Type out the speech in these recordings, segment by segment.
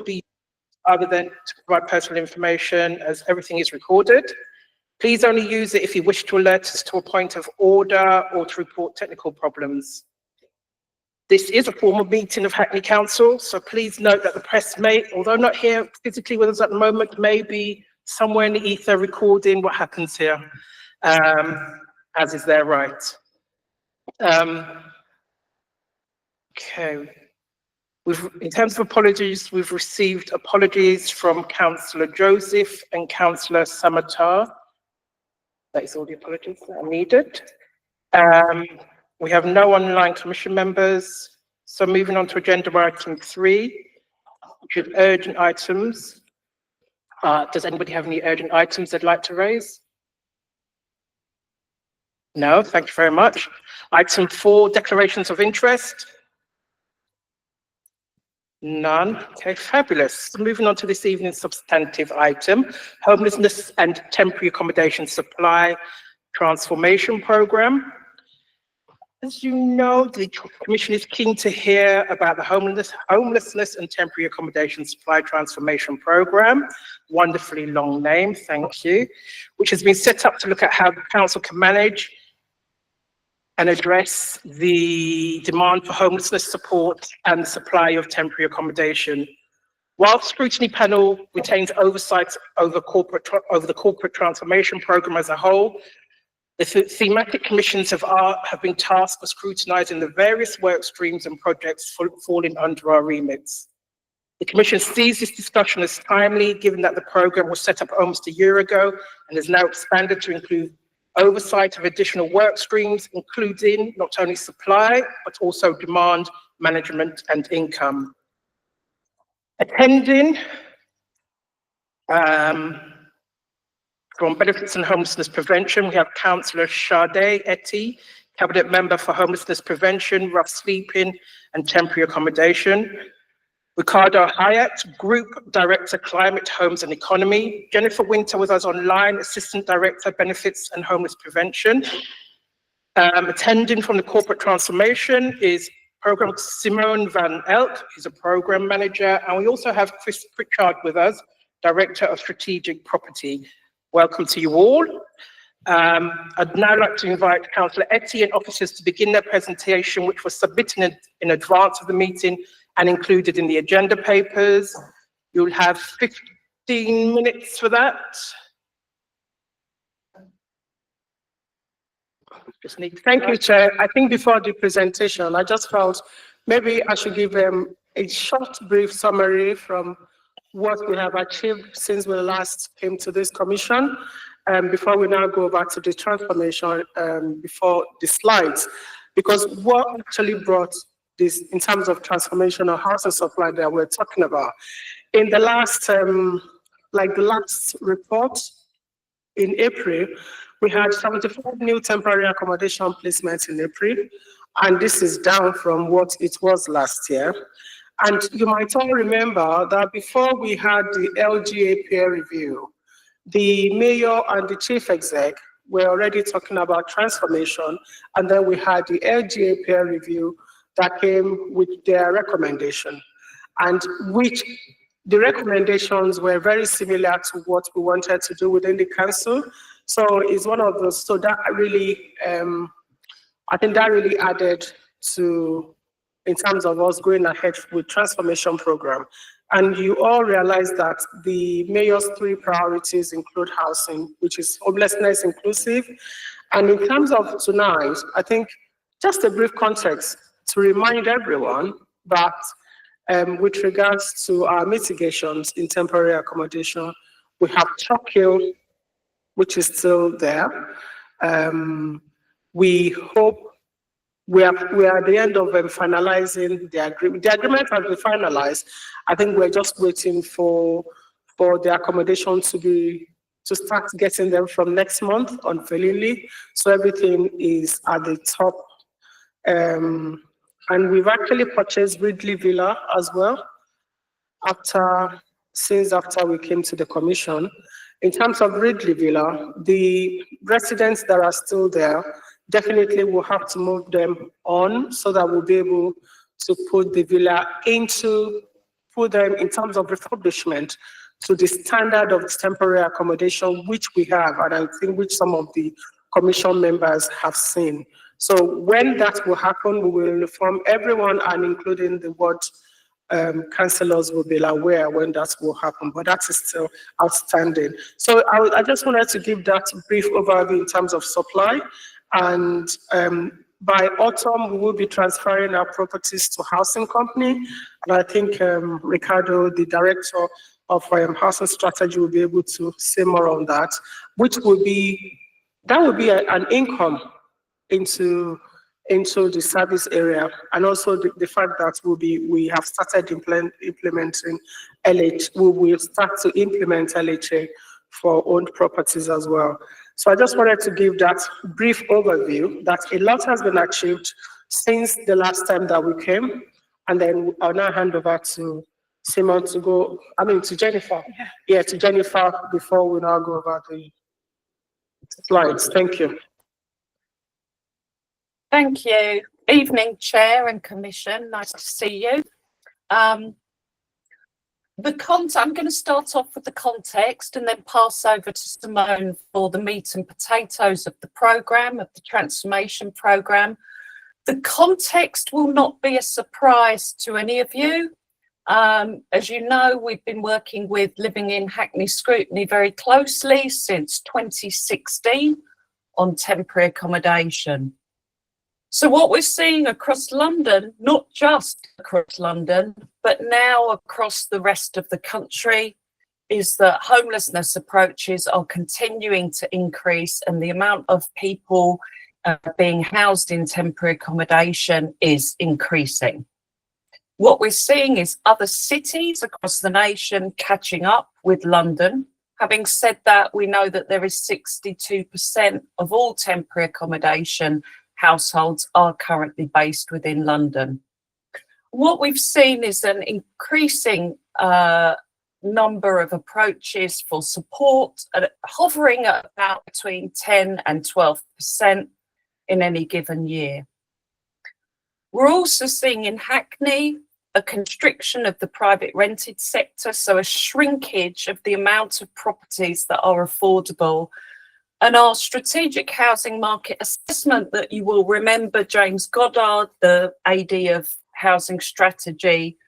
be other than to provide personal information, as everything is recorded. Please only use it if you wish to alert us to a point of order or to report technical problems. This is a formal meeting of Hackney Council, so please note that the press may, although not here physically with us at the moment, may be somewhere in the ether recording what happens here, as is their right. Okay. In terms of apologies, we've received apologies from Councillor Joseph and Councillor Samatar. That is all the apologies that are needed. We have no online commission members. So moving on to agenda item 3, which is urgent items. Does anybody have any urgent items they'd like to raise? No, thank you very much. Item 4, declarations of interest. None. Okay, fabulous. So moving on to this evening's substantive item, homelessness and temporary accommodation supply transformation program. As you know, the Commission is keen to hear about the homelessness and temporary accommodation supply transformation program. Wonderfully long name, thank you, which has been set up to look at how the Council can manage and address the demand for homelessness support and the supply of temporary accommodation. While the Scrutiny panel retains oversight over the corporate transformation program as a whole, the thematic commissions have been tasked with scrutinising the various work streams and projects falling under our remits. The Commission sees this discussion as timely, given that the programme was set up almost a year ago and has now expanded to include oversight of additional work streams, including not only supply, but also demand, management and income. Attending from Benefits and Homelessness Prevention, we have Councillor Sade Eti, Cabinet Member for Homelessness Prevention, Rough Sleeping and Temporary Accommodation. Ricardo Hayat, Group Director, Climate, Homes and Economy. Jennifer Winter with us online, Assistant Director, Benefits and Homeless Prevention. Attending from the Corporate Transformation is Program Simone Van Elk, who's a Program Manager. And we also have Chris Pritchard with us, Director of Strategic Property. Welcome to you all. I'd now like to invite Councillor Eti and officers to begin their presentation, which was submitted in advance of the meeting and included in the agenda papers. You'll have 15 minutes for that. Thank you, Chair. I think before the presentation, I just felt maybe I should give a short, brief summary from what we have achieved since we last came to this commission, before we now go over to the transformation, before the slides, because what actually brought this in terms of transformation of housing supply that we're talking about. In the last, like the last report in April, we had 75 new temporary accommodation placements in April, and this is down from what it was last year. And you might all remember that before we had the LGA peer review, the mayor and the chief exec were already talking about transformation, and then we had the LGA peer review that came with their recommendation, and which the recommendations were very similar to what we wanted to do within the council. So it's one of those, so that really, I think that really added to, in terms of us going ahead with transformation program. And you all realize that the mayor's 3 priorities include housing, which is homelessness inclusive. And in terms of tonight, I think just a brief context to remind everyone that with regards to our mitigations in temporary accommodation, we have Chalk Hill, which is still there. We hope we are at the end of finalizing the agreement. The agreement has been finalized. I think we're just waiting for the accommodation to start getting them from next month unfailingly. So everything is at the top. And we've actually purchased Ridley Villa as well since after we came to the commission. In terms of Ridley Villa, the residents that are still there, definitely we'll have to move them on so that we'll be able to put the villa into put them in terms of refurbishment to the standard of temporary accommodation, which we have, and I think which some of the commission members have seen. So when that will happen, we will inform everyone, and including the ward councillors will be aware when that will happen, but that is still outstanding. So I just wanted to give that brief overview in terms of supply, and by autumn, we will be transferring our properties to housing company, and I think Ricardo, the director of housing strategy, will be able to say more on that, which will be, that will be an income into the service area, and also the fact that we have started implementing LH. We will start to implement LHA for owned properties as well. So I just wanted to give that brief overview that a lot has been achieved since the last time that we came, and then I'll now hand over to Simon to Jennifer. Yeah, to Jennifer before we now go over the slides. Thank you. Thank you. Evening, Chair and Commission. Nice to see you. I'm going to start off with the context and then pass over to Simone for the meat and potatoes of the programme, of the transformation programme. The context will not be a surprise to any of you. As you know, we've been working with Living in Hackney Scrutiny very closely since 2016 on temporary accommodation. So what we're seeing across London, not just across London, but now across the rest of the country, is that homelessness approaches are continuing to increase, and the amount of people being housed in temporary accommodation is increasing. What we're seeing is other cities across the nation catching up with London. Having said that, we know that there is 62% of all temporary accommodation households are currently based within London. What we've seen is an increasing number of approaches for support, hovering at about between 10 and 12% in any given year. We're also seeing in Hackney a constriction of the private rented sector, so a shrinkage of the amount of properties that are affordable. And our strategic housing market assessment that you will remember James Goddard, the AD of Housing Strategy,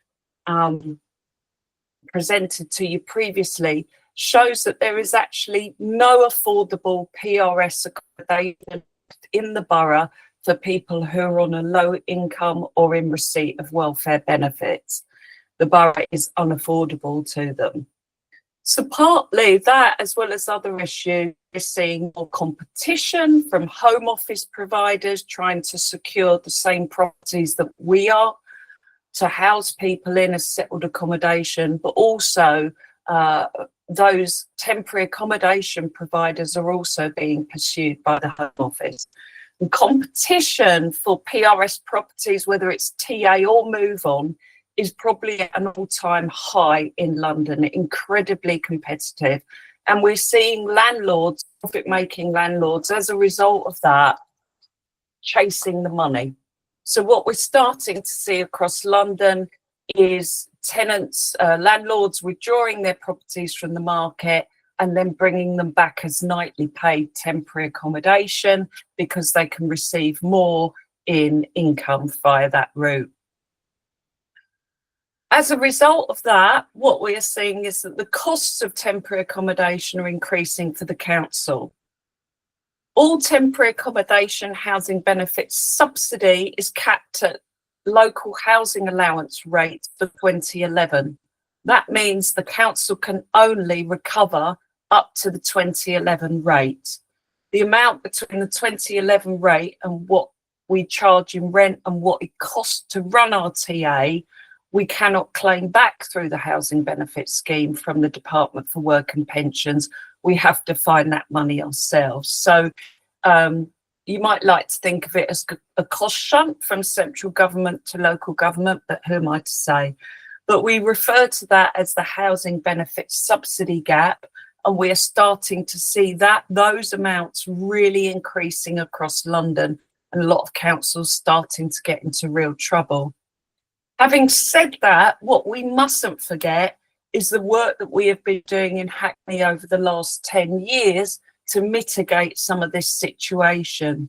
presented to you previously, shows that there is actually no affordable PRS accommodation in the borough for people who are on a low income or in receipt of welfare benefits. The borough is unaffordable to them. So partly that, as well as other issues, we're seeing more competition from home office providers trying to secure the same properties that we are to house people in a settled accommodation, but also those temporary accommodation providers are also being pursued by the home office. And competition for PRS properties, whether it's TA or move on, is probably at an all-time high in London, incredibly competitive. And we're seeing landlords, profit-making landlords, as a result of that, chasing the money. So what we're starting to see across London is tenants, landlords withdrawing their properties from the market and then bringing them back as nightly paid temporary accommodation because they can receive more in income via that route. As a result of that, what we are seeing is that the costs of temporary accommodation are increasing for the council. All temporary accommodation housing benefits subsidy is capped at local housing allowance rate for 2011. That means the council can only recover up to the 2011 rate. The amount between the 2011 rate and what we charge in rent and what it costs to run our TA, we cannot claim back through the housing benefit scheme from the Department for Work and Pensions. We have to find that money ourselves. So you might like to think of it as a cost shunt from central government to local government, but who am I to say? But we refer to that as the housing benefit subsidy gap, and we are starting to see that those amounts really increasing across London, and a lot of councils starting to get into real trouble. Having said that, what we mustn't forget is the work that we have been doing in Hackney over the last 10 years to mitigate some of this situation.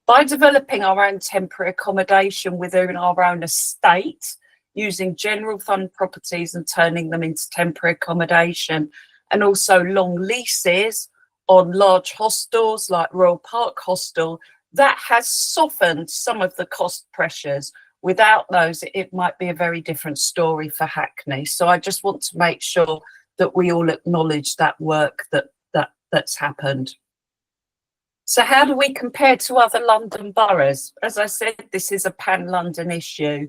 By developing our own temporary accommodation within our own estate, using general fund properties and turning them into temporary accommodation, and also long leases on large hostels like Royal Park Hostel, that has softened some of the cost pressures. Without those, it might be a very different story for Hackney. So I just want to make sure that we all acknowledge that work that's happened. So how do we compare to other London boroughs? As I said, this is a pan-London issue.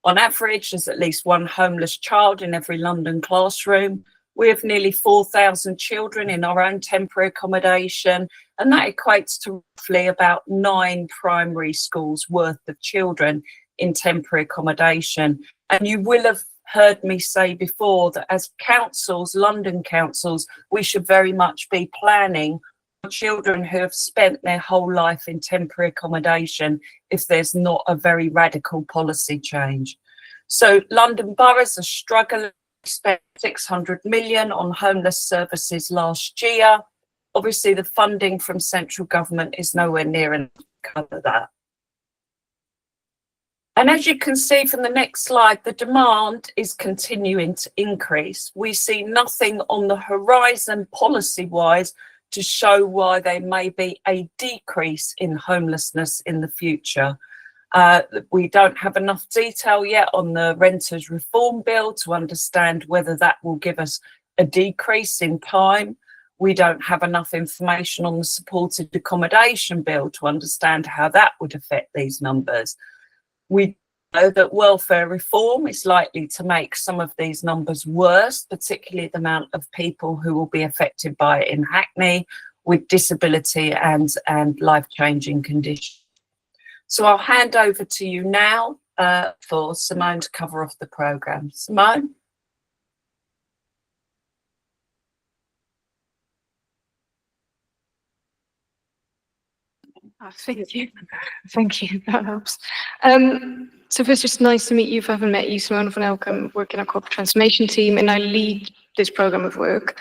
On average, there's at least one homeless child in every London classroom. We have nearly 4,000 children in our own temporary accommodation, and that equates to roughly about 9 primary schools worth of children in temporary accommodation. And you will have heard me say before that as councils, London councils, we should very much be planning for children who have spent their whole life in temporary accommodation if there's not a very radical policy change. So London boroughs are struggling. Spent 600 million on homeless services last year. Obviously, the funding from central government is nowhere near enough to cover that. And as you can see from the next slide, the demand is continuing to increase. We see nothing on the horizon policy-wise to show why there may be a decrease in homelessness in the future. We don't have enough detail yet on the Renters Reform Bill to understand whether that will give us a decrease in time. We don't have enough information on the Supported Accommodation Bill to understand how that would affect these numbers. We know that welfare reform is likely to make some of these numbers worse, particularly the amount of people who will be affected by it in Hackney with disability and life-changing conditions. So I'll hand over to you now for Simone to cover off the programme. Simone? Oh, thank you. Thank you. That helps. So first, it's nice to meet you. If I haven't met you, Simone van Elk, I'm working on our corporate transformation team, and I lead this programme of work.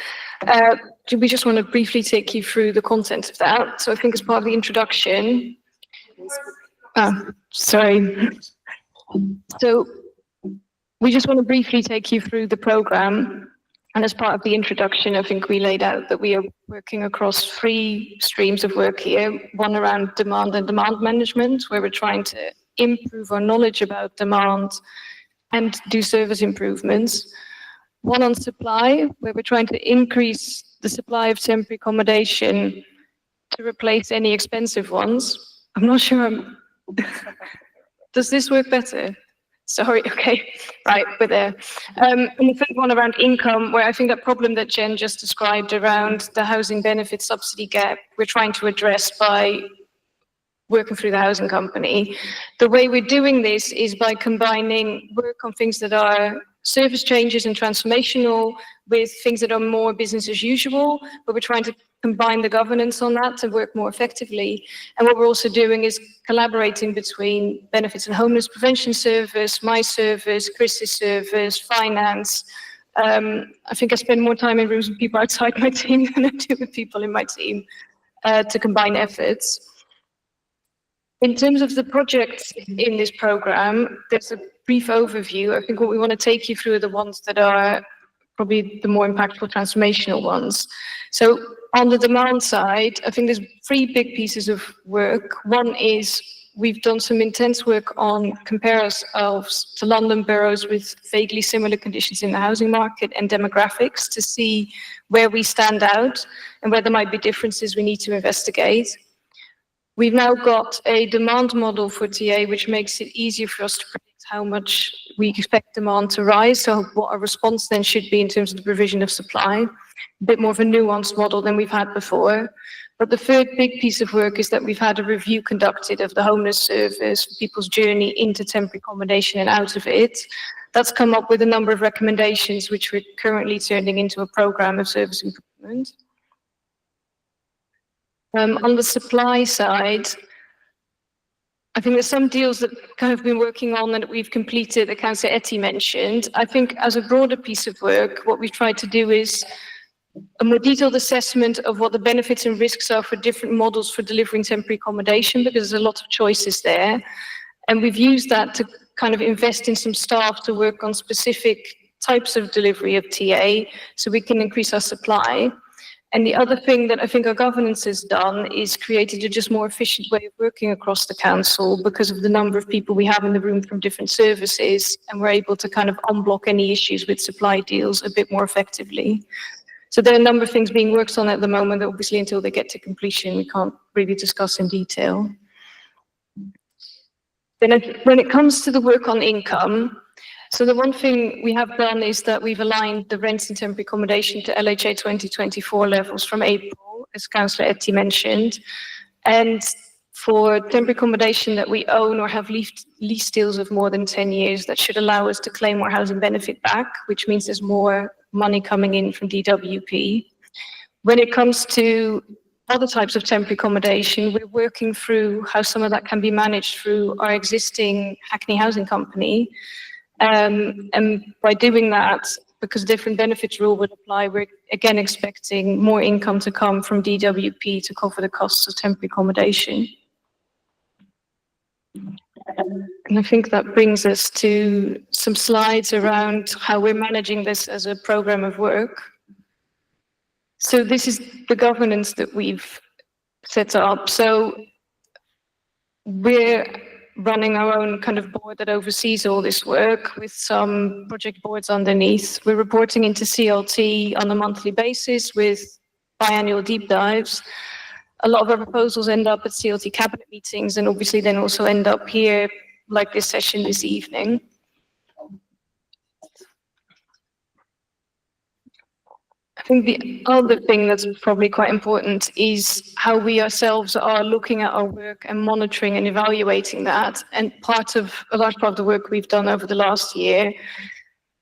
We just want to briefly take you through the content of that. So I think as part of the introduction, sorry. So we just want to briefly take you through the programme. And as part of the introduction, I think we laid out that we are working across 3 streams of work here. One around demand and demand management, where we're trying to improve our knowledge about demand and do service improvements. One on supply, where we're trying to increase the supply of temporary accommodation to replace any expensive ones. I'm not sure does this work better? Sorry, okay, right, we're there. And the third one around income, where I think that problem that Jen just described around the housing benefit subsidy gap, we're trying to address by working through the housing company. The way we're doing this is by combining work on things that are service changes and transformational with things that are more business as usual, but we're trying to combine the governance on that to work more effectively. And what we're also doing is collaborating between Benefits and Homeless Prevention Service, my service, Chris's service, finance. I think I spend more time in rooms with people outside my team than I do with people in my team to combine efforts. In terms of the projects in this programme, there's a brief overview. I think what we want to take you through are the ones that are probably the more impactful transformational ones. So on the demand side, I think there's 3 big pieces of work. One is we've done some intense work on compare ourselves to London boroughs with vaguely similar conditions in the housing market and demographics to see where we stand out and where there might be differences we need to investigate. We've now got a demand model for TA, which makes it easier for us to predict how much we expect demand to rise, so what our response then should be in terms of the provision of supply. A bit more of a nuanced model than we've had before. But the third big piece of work is that we've had a review conducted of the homeless service, people's journey into temporary accommodation and out of it. That's come up with a number of recommendations, which we're currently turning into a programme of service improvement. On the supply side, I think there's some deals that kind of been working on and that we've completed that Councillor Etty mentioned. I think as a broader piece of work, what we've tried to do is a more detailed assessment of what the benefits and risks are for different models for delivering temporary accommodation, because there's a lot of choices there. And we've used that to kind of invest in some staff to work on specific types of delivery of TA so we can increase our supply. And the other thing that I think our governance has done is created a just more efficient way of working across the council because of the number of people we have in the room from different services, and we're able to kind of unblock any issues with supply deals a bit more effectively. So there are a number of things being worked on at the moment that obviously until they get to completion, we can't really discuss in detail. Then when it comes to the work on income, so the one thing we have done is that we've aligned the rents and temporary accommodation to LHA 2024 levels from April, as Councillor Etty mentioned. And for temporary accommodation that we own or have lease deals of more than 10 years, that should allow us to claim our housing benefit back, which means there's more money coming in from DWP. When it comes to other types of temporary accommodation, we're working through how some of that can be managed through our existing Hackney housing company. And by doing that, because different benefits rule would apply, we're again expecting more income to come from DWP to cover the costs of temporary accommodation. And I think that brings us to some slides around how we're managing this as a program of work. So this is the governance that we've set up. So we're running our own kind of board that oversees all this work with some project boards underneath. We're reporting into CLT on a monthly basis with biannual deep dives. A lot of our proposals end up at CLT cabinet meetings and obviously then also end up here like this session this evening. I think the other thing that's probably quite important is how we ourselves are looking at our work and monitoring and evaluating that. And a large part of the work we've done over the last year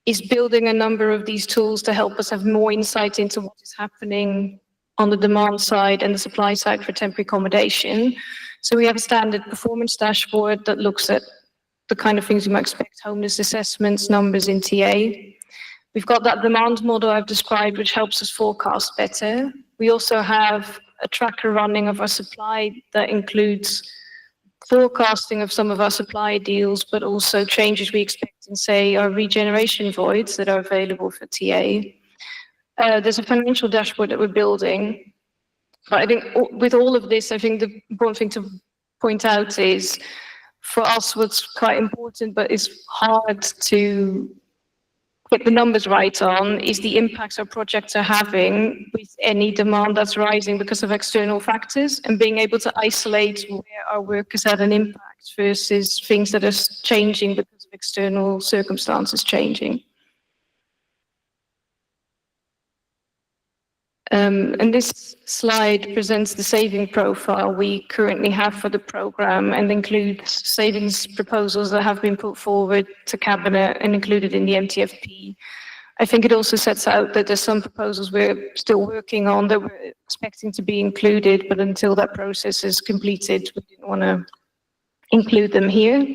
is building a number of these tools to help us have more insight into what is happening on the demand side and the supply side for temporary accommodation. So we have a standard performance dashboard that looks at the kind of things you might expect, homeless assessments, numbers in TA. We've got that demand model I've described, which helps us forecast better. We also have a tracker running of our supply that includes forecasting of some of our supply deals, but also changes we expect in, say, our regeneration voids that are available for TA. There's a financial dashboard that we're building. But I think with all of this, I think the important thing to point out is, for us, what's quite important, but is hard to get the numbers right on, is the impacts our projects are having with any demand that's rising because of external factors, and being able to isolate where our work has had an impact versus things that are changing because of external circumstances changing. And this slide presents the saving profile we currently have for the programme and includes savings proposals that have been put forward to Cabinet and included in the MTFP. I think it also sets out that there's some proposals we're still working on that we're expecting to be included, but until that process is completed, we didn't want to include them here.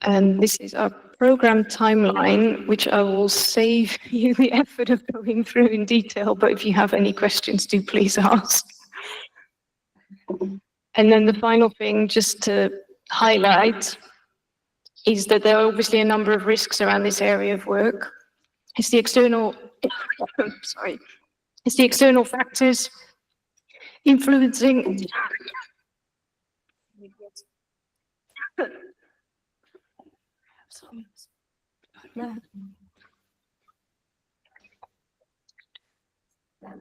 And this is our program timeline, which I will save you the effort of going through in detail, but if you have any questions, do please ask. And then the final thing, just to highlight, is that there are obviously a number of risks around this area of work. It's the external, it's the external factors influencing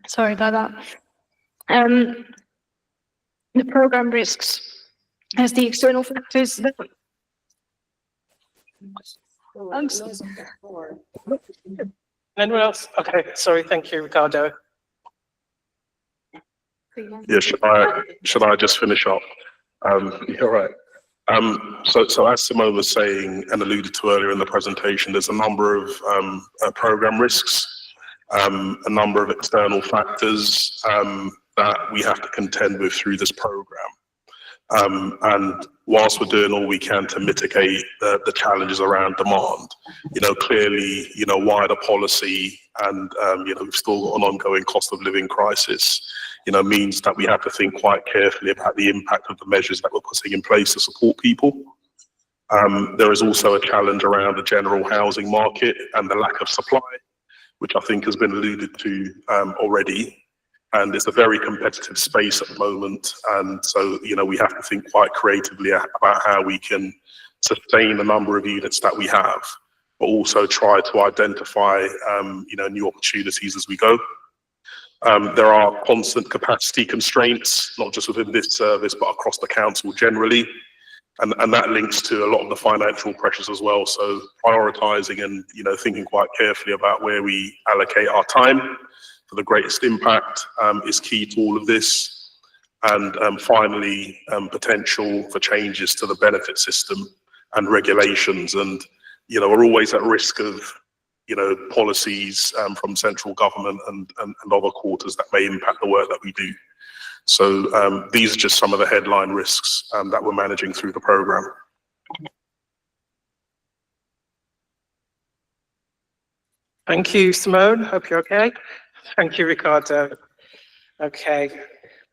sorry about that. The program risks as the external factors that Anyone else? Okay, sorry, thank you, Ricardo. Yeah, should I just finish up? You're right. So as Simone was saying and alluded to earlier in the presentation, there's a number of program risks, a number of external factors that we have to contend with through this program. And whilst we're doing all we can to mitigate the challenges around demand, clearly, wider policy and, we've still got an ongoing cost of living crisis, means that we have to think quite carefully about the impact of the measures that we're putting in place to support people. There is also a challenge around the general housing market and the lack of supply, which I think has been alluded to already. And it's a very competitive space at the moment. And so, we have to think quite creatively about how we can sustain the number of units that we have, but also try to identify, new opportunities as we go. There are constant capacity constraints, not just within this service, but across the council generally. And that links to a lot of the financial pressures as well. So prioritising and, thinking quite carefully about where we allocate our time for the greatest impact is key to all of this. And finally, potential for changes to the benefit system and regulations. And, we're always at risk of, policies from central government and other quarters that may impact the work that we do. So these are just some of the headline risks that we're managing through the programme. Thank you, Simone. Hope you're okay. Thank you, Ricardo. Okay,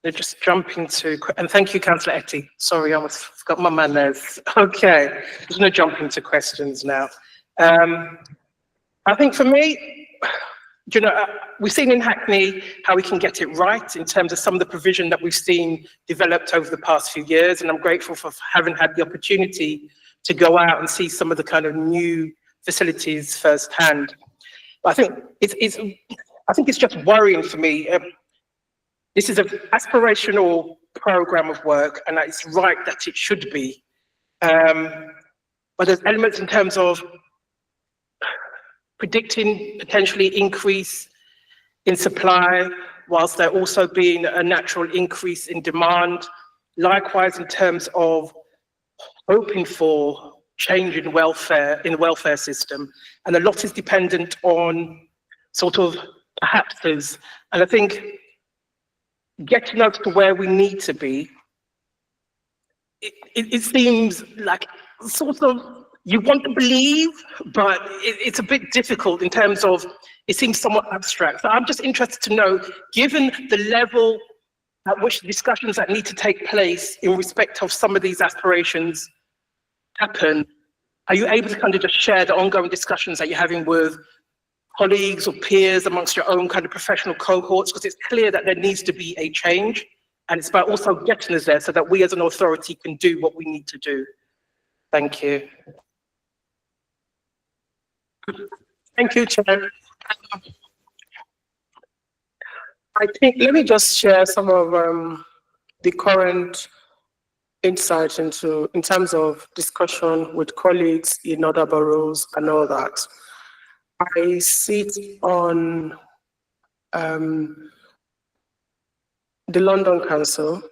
let's just jump into, and thank you, Councillor Etty. Sorry, I almost forgot my manners. Okay, just going to jump into questions now. I think for me, we've seen in Hackney how we can get it right in terms of some of the provision that we've seen developed over the past few years, and I'm grateful for having had the opportunity to go out and see some of the kind of new facilities firsthand. But I think it's just worrying for me. This is an aspirational program of work, and it's right that it should be. But there's elements in terms of predicting potentially increase in supply, whilst there also being a natural increase in demand. Likewise, in terms of hoping for change in the welfare system. And a lot is dependent on sort of perhaps, and I think getting us to where we need to be, it seems like sort of you want to believe, but it's a bit difficult in terms of, it seems somewhat abstract. So I'm just interested to know, given the level at which the discussions that need to take place in respect of some of these aspirations happen, are you able to kind of just share the ongoing discussions that you're having with colleagues or peers amongst your own kind of professional cohorts? Because it's clear that there needs to be a change, and it's about also getting us there so that we as an authority can do what we need to do. Thank you. Thank you, Chair. I think, let me just share some of the current insight in terms of discussion with colleagues in other boroughs and all that. I sit on the London Council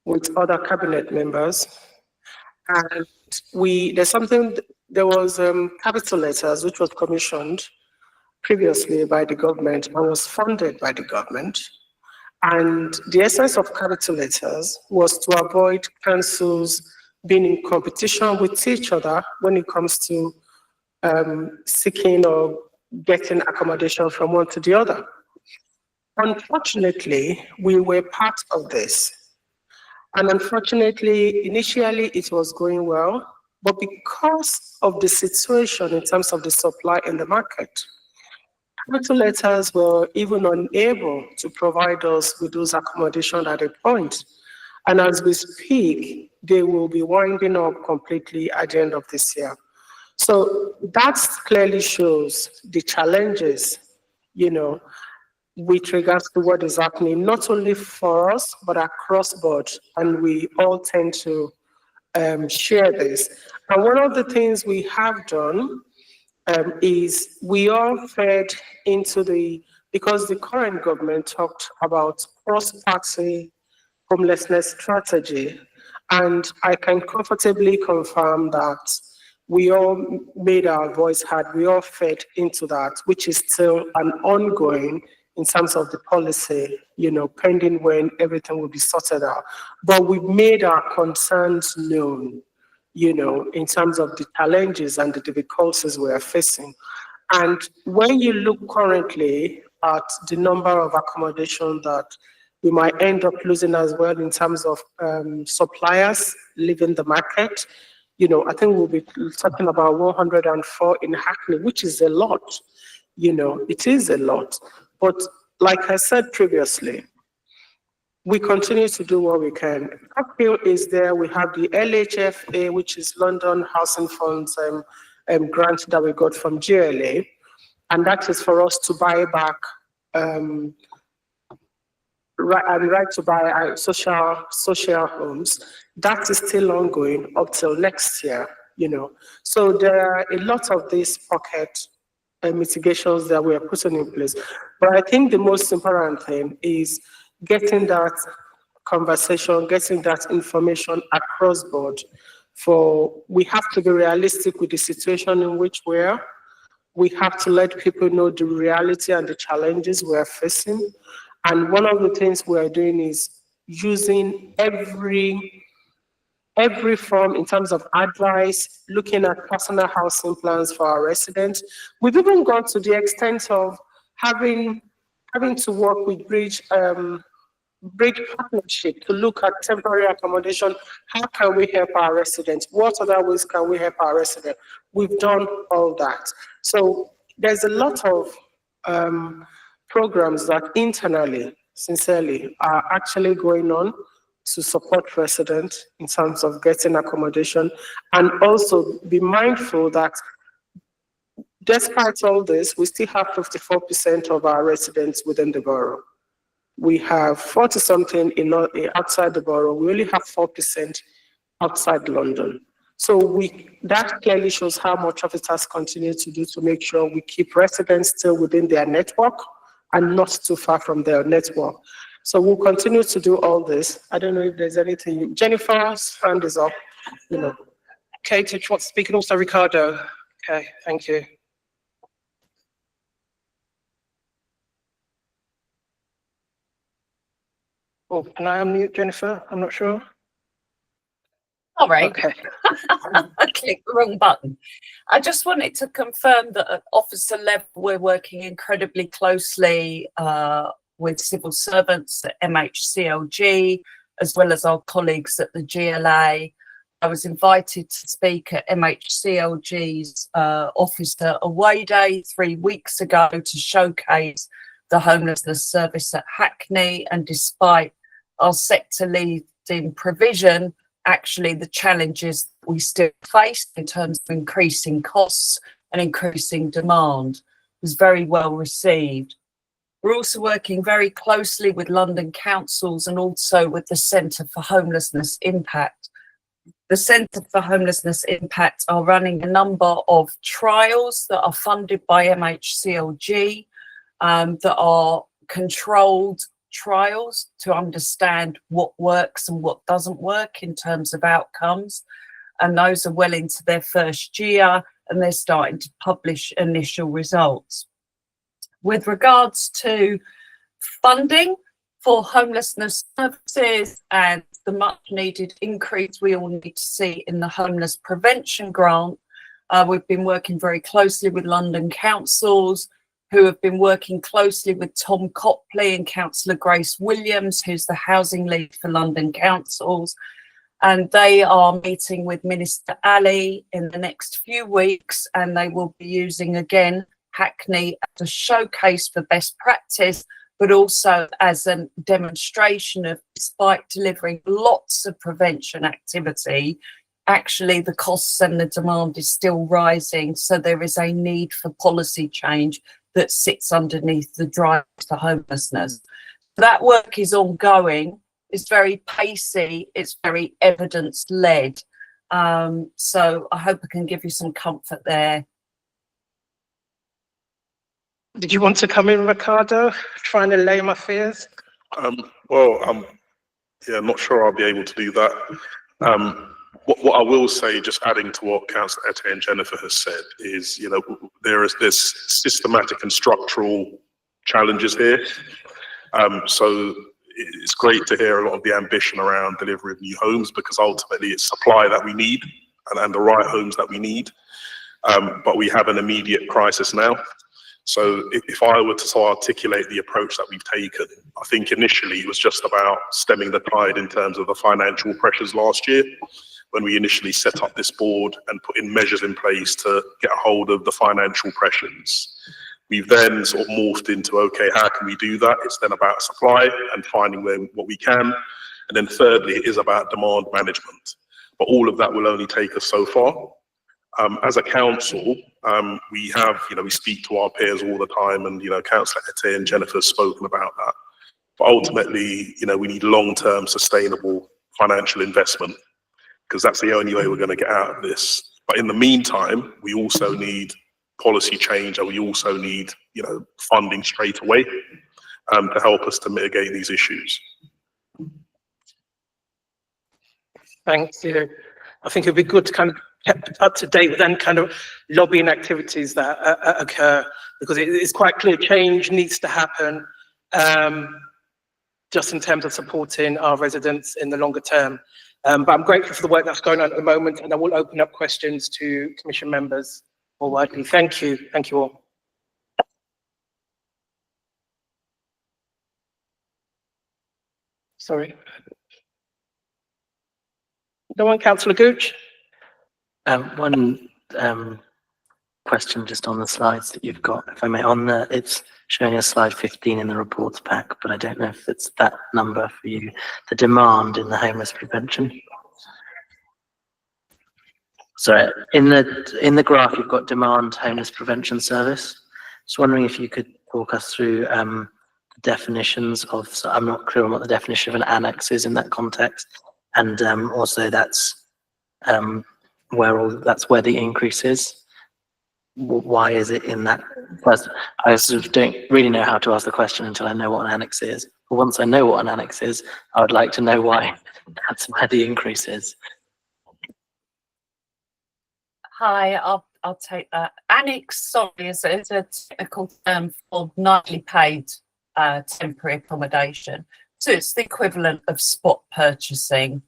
with other cabinet members, and there was capital letters which was commissioned previously by the government and was funded by the government. And the essence of capital letters was to avoid councils being in competition with each other when it comes to seeking or getting accommodation from one to the other. Unfortunately, we were part of this. And unfortunately, initially it was going well, but because of the situation in terms of the supply in the market, capital letters were even unable to provide us with those accommodation at a point. And as we speak, they will be winding up completely at the end of this year. So that clearly shows the challenges, with regards to what is happening, not only for us, but across board. And we all tend to share this. And one of the things we have done is we all fed into because the current government talked about cross-party homelessness strategy. And I can comfortably confirm that we all made our voice heard, we all fed into that, which is still an ongoing in terms of the policy, pending when everything will be sorted out. But we've made our concerns known, in terms of the challenges and the difficulties we are facing. And when you look currently at the number of accommodation that we might end up losing as well in terms of suppliers leaving the market, I think we'll be talking about 104 in Hackney, which is a lot. It is a lot. But like I said previously, we continue to do what we can. Uphill is there. We have the LHFA, which is London Housing Funds grant that we got from GLA, and that is for us to buy back right to buy social homes. That is still ongoing up till next year. So there are a lot of these pocket mitigations that we are putting in place. But I think the most important thing is getting that conversation, getting that information across board. We have to be realistic with the situation in which we are. We have to let people know the reality and the challenges we are facing. And one of the things we are doing is using every form in terms of advice, looking at personal housing plans for our residents. We've even gone to the extent of having to work with Bridge partnership to look at temporary accommodation. How can we help our residents? What other ways can we help our residents? We've done all that. So there's a lot of programs that internally, sincerely, are actually going on to support residents in terms of getting accommodation, and also be mindful that despite all this, we still have 54% of our residents within the borough. We have 40-something outside the borough. We only have 4% outside London. So that clearly shows how much of it has continued to do to make sure we keep residents still within their network and not too far from their network. So we'll continue to do all this. I don't know if there's anything. Jennifer's hand is up. Kate, do you want to speak? And also Ricardo. Okay, thank you. Oh, can I unmute Jennifer? I'm not sure. Sorry, Okay. I clicked the wrong button. I just wanted to confirm that at officer level, we're working incredibly closely with civil servants at MHCLG, as well as our colleagues at the GLA. I was invited to speak at MHCLG's Officer Away Day 3 weeks ago to showcase the homelessness service at Hackney, and despite our sector leading provision, actually the challenges we still face in terms of increasing costs and increasing demand was very well received. We're also working very closely with London councils and also with the Centre for Homelessness Impact. The Centre for Homelessness Impact are running a number of trials that are funded by MHCLG, that are controlled trials to understand what works and what doesn't work in terms of outcomes. And those are well into their first year, and they're starting to publish initial results. With regards to funding for homelessness services and the much needed increase we all need to see in the homeless prevention grant, we've been working very closely with London councils, who have been working closely with Tom Copley and Councillor Grace Williams, who's the housing lead for London councils. And they are meeting with Minister Ali in the next few weeks, and they will be using again Hackney as a showcase for best practice, but also as a demonstration of, despite delivering lots of prevention activity, actually the costs and the demand is still rising. So there is a need for policy change that sits underneath the drive for homelessness. That work is ongoing. It's very pacey. It's very evidence-led. So I hope I can give you some comfort there. Did you want to come in, Ricardo? Trying to allay my fears? Yeah, I'm not sure I'll be able to do that. What I will say, just adding to what Councillor Ette and Jennifer has said, is there's systematic and structural challenges here. So it's great to hear a lot of the ambition around delivery of new homes, because ultimately it's supply that we need and the right homes that we need. But we have an immediate crisis now. So if I were to articulate the approach that we've taken, I think initially it was just about stemming the tide in terms of the financial pressures last year, when we initially set up this board and put in measures in place to get a hold of the financial pressures. We've then sort of morphed into, okay, how can we do that? It's then about supply and finding what we can. And then thirdly, it is about demand management. But all of that will only take us so far. As a council, we have, we speak to our peers all the time, and, Councillor Ette and Jennifer have spoken about that. But ultimately, we need long-term sustainable financial investment, because that's the only way we're going to get out of this. But in the meantime, we also need policy change, and we also need, funding straight away to help us to mitigate these issues. Thank you. I think it'd be good to kind of keep up to date with any kind of lobbying activities that occur, because it is quite clear change needs to happen, just in terms of supporting our residents in the longer term. But I'm grateful for the work that's going on at the moment, and I will open up questions to Commission members more widely. Thank you. Thank you all. Sorry. No one, Councillor Gooch? One question just on the slides that you've got, if I may. It's showing us slide 15 in the reports pack, but I don't know if it's that number for you. The demand in the homeless prevention. Sorry, in the graph you've got demand homeless prevention service. Just wondering if you could talk us through the definitions of. So I'm not clear on what the definition of an annex is in that context, and also that's where the increase is. Why is it in that? First, I sort of don't really know how to ask the question until I know what an annex is. But once I know what an annex is, I would like to know why that's where the increase is. Hi, I'll take that. Annex, sorry, is a technical term for nightly paid temporary accommodation. So it's the equivalent of spot purchasing.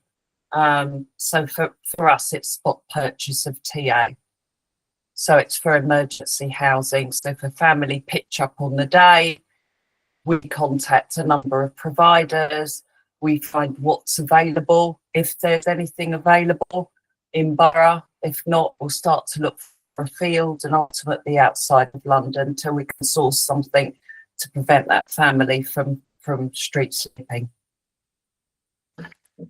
So for us, it's spot purchase of TA. So it's for emergency housing. So if a family pitch up on the day, we contact a number of providers, we find what's available, if there's anything available in borough. If not, we'll start to look for a field and ultimately outside of London till we can source something to prevent that family from street sleeping.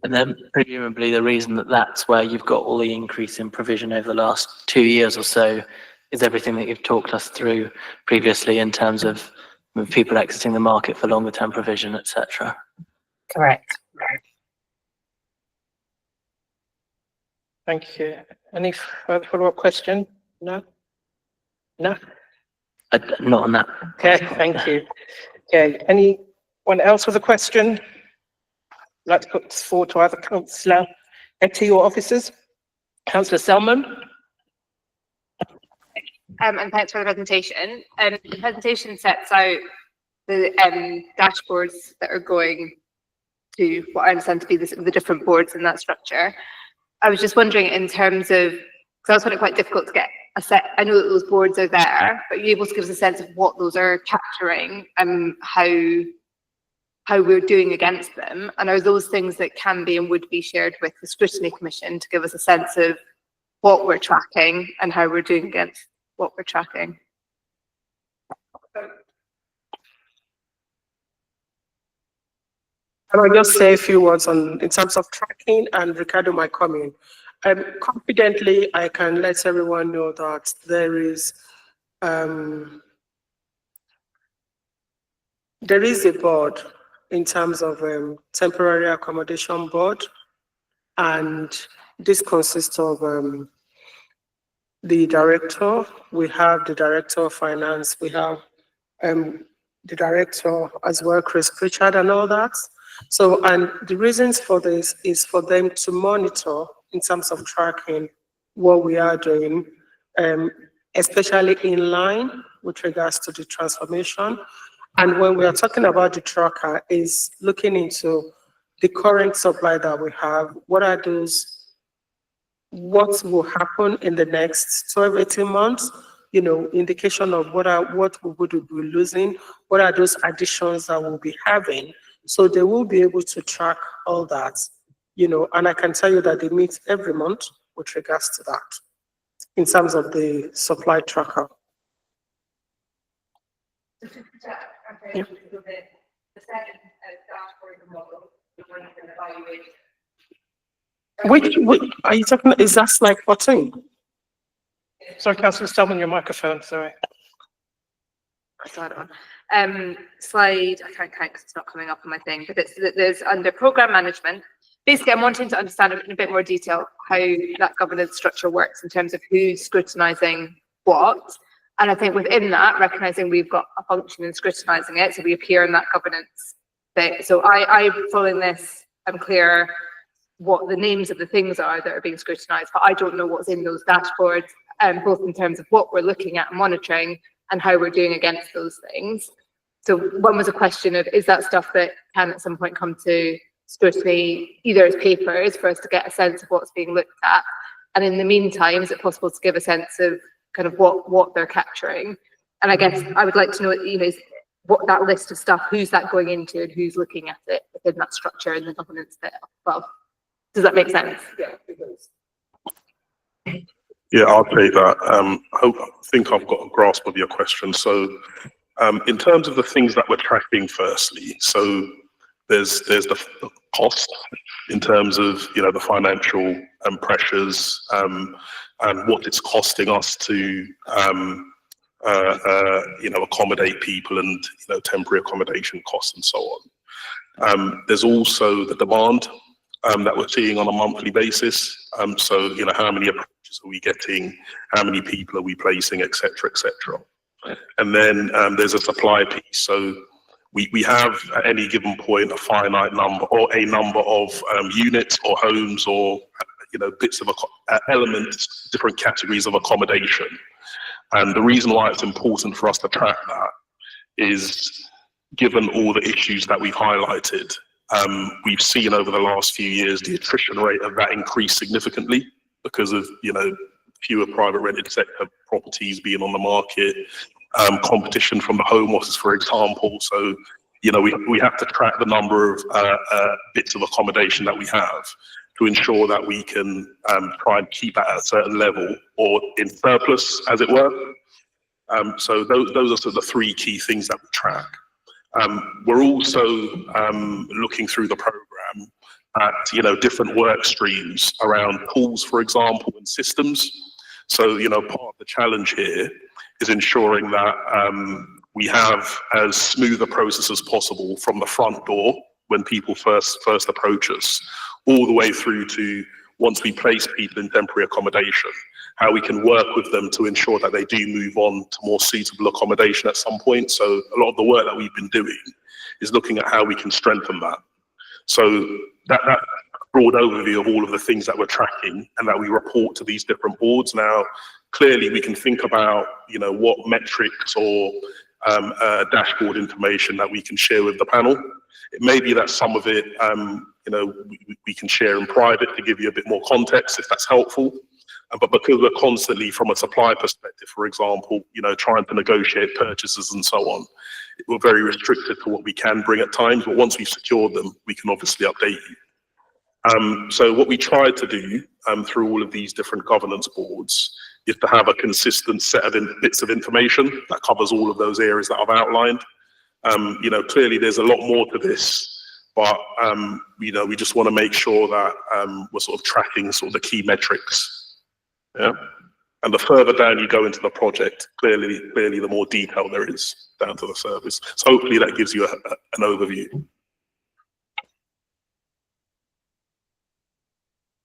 And then presumably the reason that's where you've got all the increase in provision over the last 2 years or so is everything that you've talked us through previously in terms of people exiting the market for longer term provision, etc. Correct. Thank you. Any further follow-up question? No? No? Not on that. Okay, thank you. Okay, anyone else with a question? I'd like to put this forward to either Councillor Etty or officers. Councillor Selman. And thanks for the presentation. The presentation sets out the dashboards that are going to what I understand to be the different boards in that structure. I was just wondering in terms of, because I was finding it quite difficult to get a set. I know that those boards are there, but you're able to give us a sense of what those are capturing and how we're doing against them, and are those things that can be and would be shared with the Scrutiny Commission to give us a sense of what we're tracking and how we're doing against what we're tracking? Can I just say a few words in terms of tracking, and Ricardo might come in. Confidently, I can let everyone know that there is a board in terms of temporary accommodation board, and this consists of the director. We have the director of finance. We have the director as well, Chris Pritchard, and all that. So, and the reasons for this is for them to monitor in terms of tracking what we are doing, especially in line with regards to the transformation, And when we are talking about the tracker, is looking into the current supply that we have. What are those? What will happen in the next 12, 18 months? You know, indication of what we would be losing. What are those additions that we'll be having? So they will be able to track all that. You know, and I can tell you that they meet every month with regards to that in terms of the supply tracker. Yeah. Which are you talking? Is that slide 14? Sorry, Councillor Stillman, your microphone, sorry. I saw it on. Slide, I can't count because it's not coming up on my thing, but there's under program management. Basically, I'm wanting to understand in a bit more detail how that governance structure works in terms of who's scrutinising what. And I think within that, recognising we've got a function in scrutinising it, so we appear in that governance bit. So I'm following this, I'm clear what the names of the things are that are being scrutinised, but I don't know what's in those dashboards, both in terms of what we're looking at and monitoring and how we're doing against those things. So one was a question of, is that stuff that can at some point come to scrutiny, either as papers for us to get a sense of what's being looked at, and in the meantime, is it possible to give a sense of kind of what they're capturing? And I guess I would like to know, you know, what that list of stuff, who's that going into and who's looking at it within that structure and the governance bit above. Does that make sense? Yeah, it does. Yeah, I'll take that. I think I've got a grasp of your question. So in terms of the things that we're tracking firstly, so there's the cost in terms of, you know, the financial pressures and what it's costing us to, you know, accommodate people and, you know, temporary accommodation costs and so on. There's also the demand that we're seeing on a monthly basis. So, you know, how many approaches are we getting? How many people are we placing, et cetera, et cetera. And then there's a supply piece. So we have at any given point a finite number or a number of units or homes or, you know, bits of elements, different categories of accommodation. And the reason why it's important for us to track that is, given all the issues that we've highlighted, we've seen over the last few years the attrition rate of that increase significantly because of, you know, fewer private rented sector properties being on the market, competition from the Home Office, for example. So, you know, we have to track the number of bits of accommodation that we have to ensure that we can try and keep that at a certain level or in surplus, as it were. So those are sort of the three key things that we track. We're also looking through the program at, you know, different work streams around tools, for example, and systems. So, you know, part of the challenge here is ensuring that we have as smooth a process as possible from the front door when people first approach us, all the way through to once we place people in temporary accommodation, how we can work with them to ensure that they do move on to more suitable accommodation at some point. So a lot of the work that we've been doing is looking at how we can strengthen that. So that broad overview of all of the things that we're tracking and that we report to these different boards. Now, clearly we can think about, you know, what metrics or dashboard information that we can share with the panel. It may be that some of it, you know, we can share in private to give you a bit more context if that's helpful. But because we're constantly, from a supply perspective, for example, you know, trying to negotiate purchases and so on, we're very restricted to what we can bring at times. But once we've secured them, we can obviously update you. So what we try to do through all of these different governance boards is to have a consistent set of bits of information that covers all of those areas that I've outlined. You know, clearly there's a lot more to this, but you know, we just want to make sure that we're sort of tracking sort of the key metrics. Yeah, and the further down you go into the project, clearly the more detail there is down to the service. So hopefully that gives you an overview.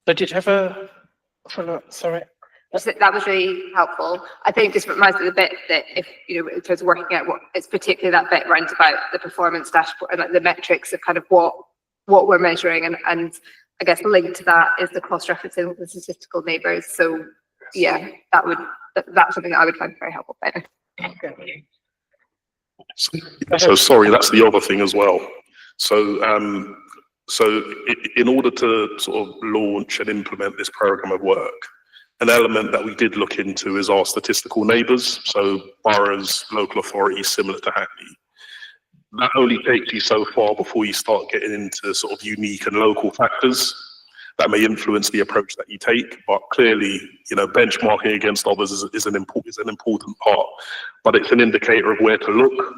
So did you have a follow-up? Sorry. That was really helpful. I think just reminds me of the bit that if, you know, in terms of working out what it's particularly that bit around about the performance dashboard and like the metrics of kind of what we're measuring, and I guess linked to that is the cross-referencing with the statistical neighbours. So yeah, that's something that I would find very helpful. Better. Okay. So sorry, that's the other thing as well. So, in order to sort of launch and implement this program of work, an element that we did look into is our statistical neighbours, so boroughs, local authorities similar to Hackney. That only takes you so far before you start getting into sort of unique and local factors that may influence the approach that you take. But clearly, you know, benchmarking against others is an important part, but it's an indicator of where to look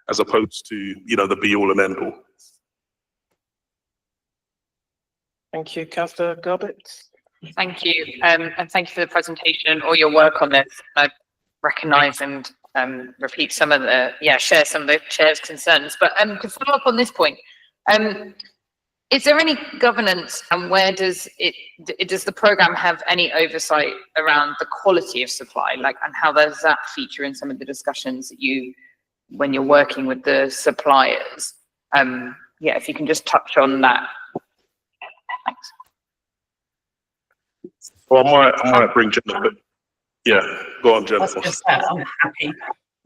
as opposed to, you know, the be all and end all. Thank you, Councillor Garbett. Thank you, and thank you for the presentation, all your work on this. I recognise and repeat some of the, share some of the chair's concerns. But to follow up on this point, is there any governance, and where does the programme have any oversight around the quality of supply, like, and how does that feature in some of the discussions that when you're working with the suppliers? If you can just touch on that. Thanks. Well, I might bring Jennifer. Yeah, go on, Jennifer. I'm happy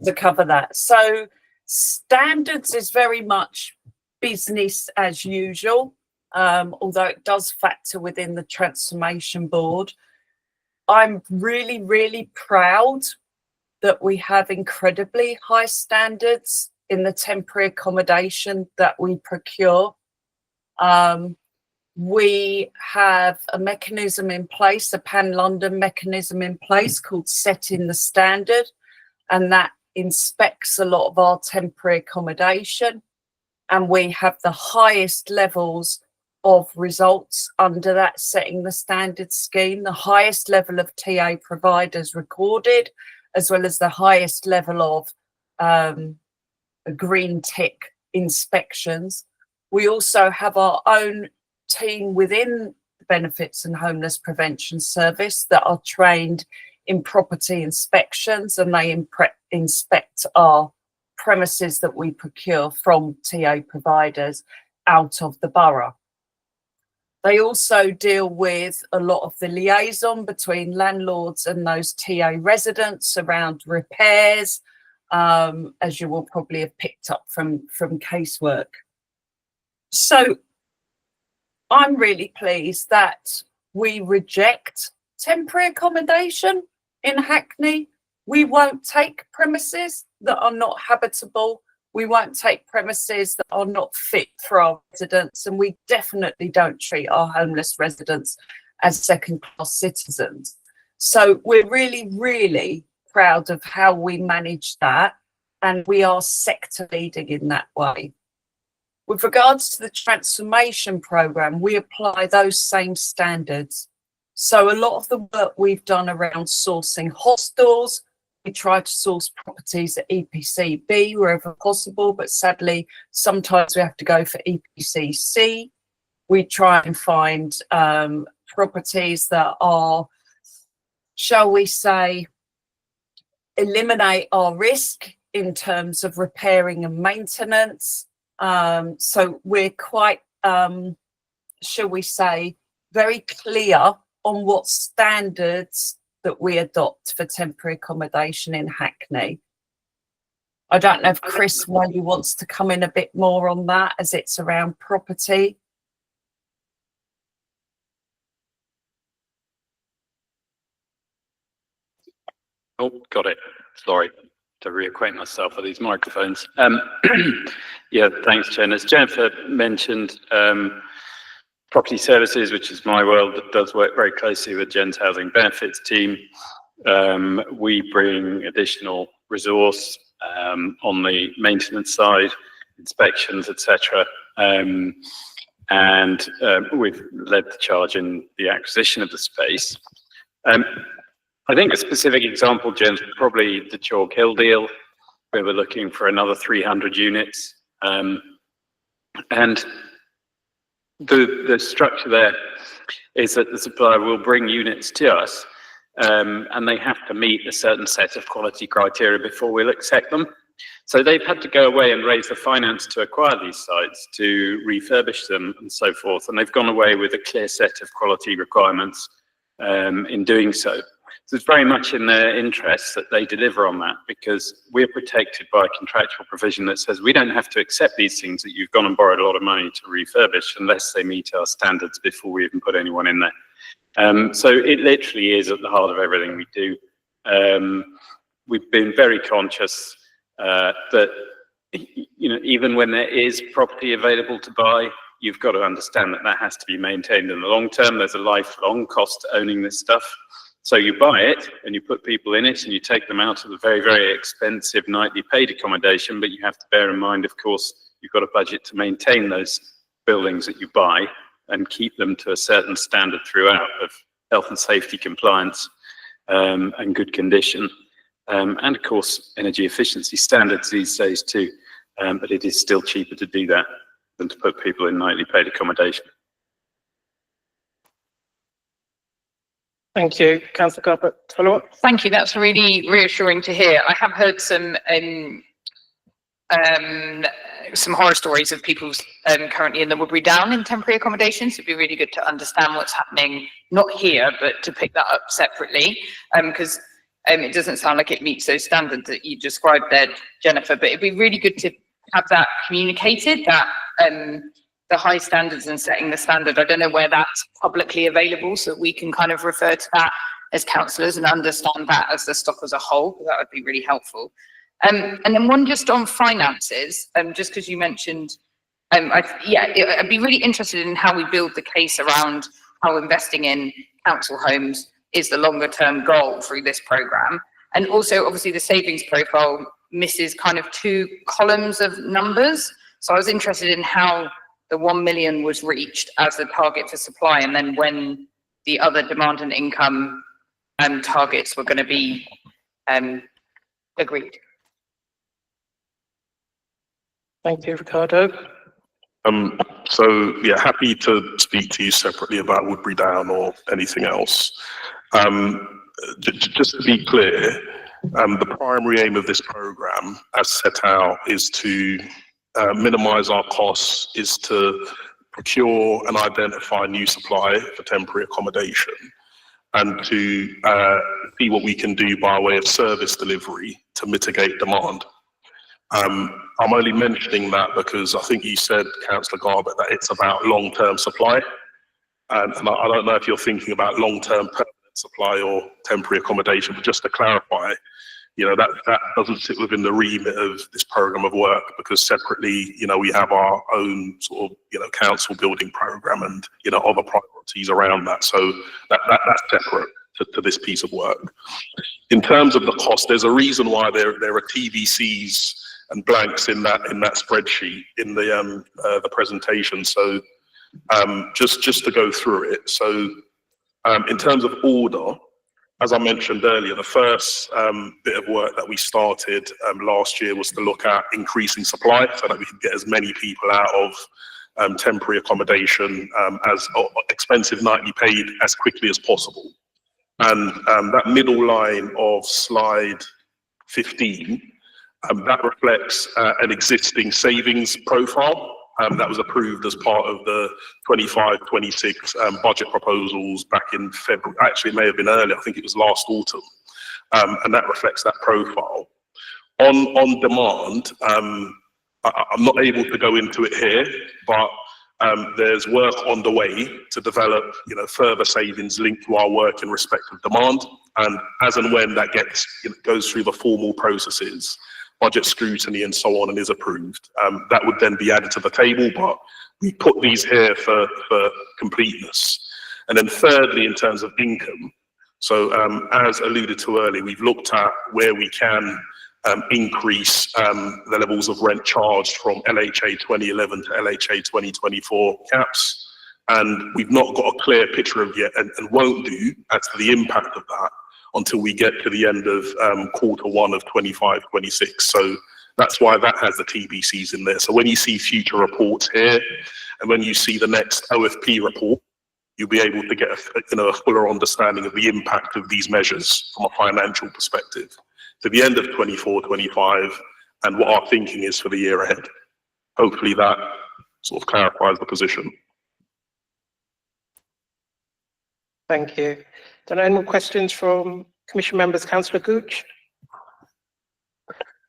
to cover that. So standards is very much business as usual, although it does factor within the transformation board. I'm really, really proud that we have incredibly high standards in the temporary accommodation that we procure. We have a mechanism in place, a pan-London mechanism in place called Setting the Standard, and that inspects a lot of our temporary accommodation. And we have the highest levels of results under that Setting the Standard scheme, the highest level of TA providers recorded, as well as the highest level of green tick inspections. We also have our own team within the Benefits and Homeless Prevention Service that are trained in property inspections, and they inspect our premises that we procure from TA providers out of the borough. They also deal with a lot of the liaison between landlords and those TA residents around repairs, as you will probably have picked up from casework. So I'm really pleased that we reject temporary accommodation in Hackney. We won't take premises that are not habitable. We won't take premises that are not fit for our residents, and we definitely don't treat our homeless residents as second-class citizens. So we're really, really proud of how we manage that, and we are sector leading in that way. With regards to the transformation programme, we apply those same standards. So a lot of the work we've done around sourcing hostels, we try to source properties at EPC B wherever possible, but sadly, sometimes we have to go for EPC C. We try and find properties that are, shall we say, eliminate our risk in terms of repairing and maintenance. So we're quite, shall we say, very clear on what standards that we adopt for temporary accommodation in Hackney. I don't know if Chris Wiley wants to come in a bit more on that, as it's around property. Oh, got it. Sorry to reacquaint myself with these microphones. Yeah, thanks, Jen. As Jennifer mentioned, property services, which is my world, that does work very closely with Jen's housing benefits team. We bring additional resource on the maintenance side, inspections, etc. And we've led the charge in the acquisition of the space. I think a specific example, Jen, is probably the Chalk Hill deal, where we're looking for another 300 units. And the structure there is that the supplier will bring units to us, and they have to meet a certain set of quality criteria before we'll accept them. So they've had to go away and raise the finance to acquire these sites, to refurbish them and so forth. And they've gone away with a clear set of quality requirements in doing so. So it's very much in their interest that they deliver on that, because we're protected by a contractual provision that says we don't have to accept these things that you've gone and borrowed a lot of money to refurbish unless they meet our standards before we even put anyone in there. So it literally is at the heart of everything we do. We've been very conscious that, you know, even when there is property available to buy, you've got to understand that that has to be maintained in the long term. There's a lifelong cost to owning this stuff. So you buy it and you put people in it and you take them out of the very, very expensive nightly paid accommodation, but you have to bear in mind, of course, you've got a budget to maintain those buildings that you buy and keep them to a certain standard throughout of health and safety compliance and good condition. And of course, energy efficiency standards these days too. But it is still cheaper to do that than to put people in nightly paid accommodation. Thank you. Councillor Carpet, follow up? Thank you. That's really reassuring to hear. I have heard some horror stories of people currently in the Woodbury Down in temporary accommodations. It'd be really good to understand what's happening, not here, but to pick that up separately, because it doesn't sound like it meets those standards that you described there, Jennifer, but it'd be really good to have that communicated, that the high standards and setting the standard. I don't know where that's publicly available, so we can kind of refer to that as councillors and understand that as the stock as a whole. That would be really helpful. And then one just on finances, just because you mentioned, I'd be really interested in how we build the case around how investing in council homes is the longer term goal through this programme. And also, obviously, the savings profile misses kind of 2 columns of numbers. So I was interested in how the 1 million was reached as the target for supply, and then when the other demand and income targets were going to be agreed. Thank you, Ricardo. So yeah, happy to speak to you separately about Woodbury Down or anything else. Just to be clear, the primary aim of this programme, as set out, is to minimise our costs, is to procure and identify new supply for temporary accommodation, and to see what we can do by way of service delivery to mitigate demand. I'm only mentioning that because I think you said, Councillor Garbutt, that it's about long-term supply. And I don't know if you're thinking about long-term permanent supply or temporary accommodation, but just to clarify, you know, that doesn't sit within the remit of this programme of work, because separately, you know, we have our own sort of, you know, council building programme and, you know, other priorities around that. So that's separate to this piece of work. In terms of the cost, there's a reason why there are TBCs and blanks in that spreadsheet in the presentation. So just to go through it. So in terms of order, as I mentioned earlier, the first bit of work that we started last year was to look at increasing supply so that we could get as many people out of temporary accommodation as expensive nightly paid as quickly as possible. And that middle line of slide 15, that reflects an existing savings profile that was approved as part of the 25-26 budget proposals back in February. Actually, it may have been earlier. I think it was last autumn. And that reflects that profile. On demand, I'm not able to go into it here, but there's work on the way to develop, you know, further savings linked to our work in respect of demand. And as and when that goes through the formal processes, budget scrutiny and so on, and is approved, that would then be added to the table, but we put these here for completeness. And then thirdly, in terms of income, so as alluded to earlier, we've looked at where we can increase the levels of rent charged from LHA 2011 to LHA 2024 caps, and we've not got a clear picture of yet, and won't do, as to the impact of that until we get to the end of Q1 of 25-26. So that's why that has the TBCs in there. So when you see future reports here, and when you see the next OFP report, you'll be able to get a fuller understanding of the impact of these measures from a financial perspective to the end of 24-25 and what our thinking is for the year ahead. Hopefully that sort of clarifies the position. Thank you. Are there any more questions from Commission members, Councillor Gooch.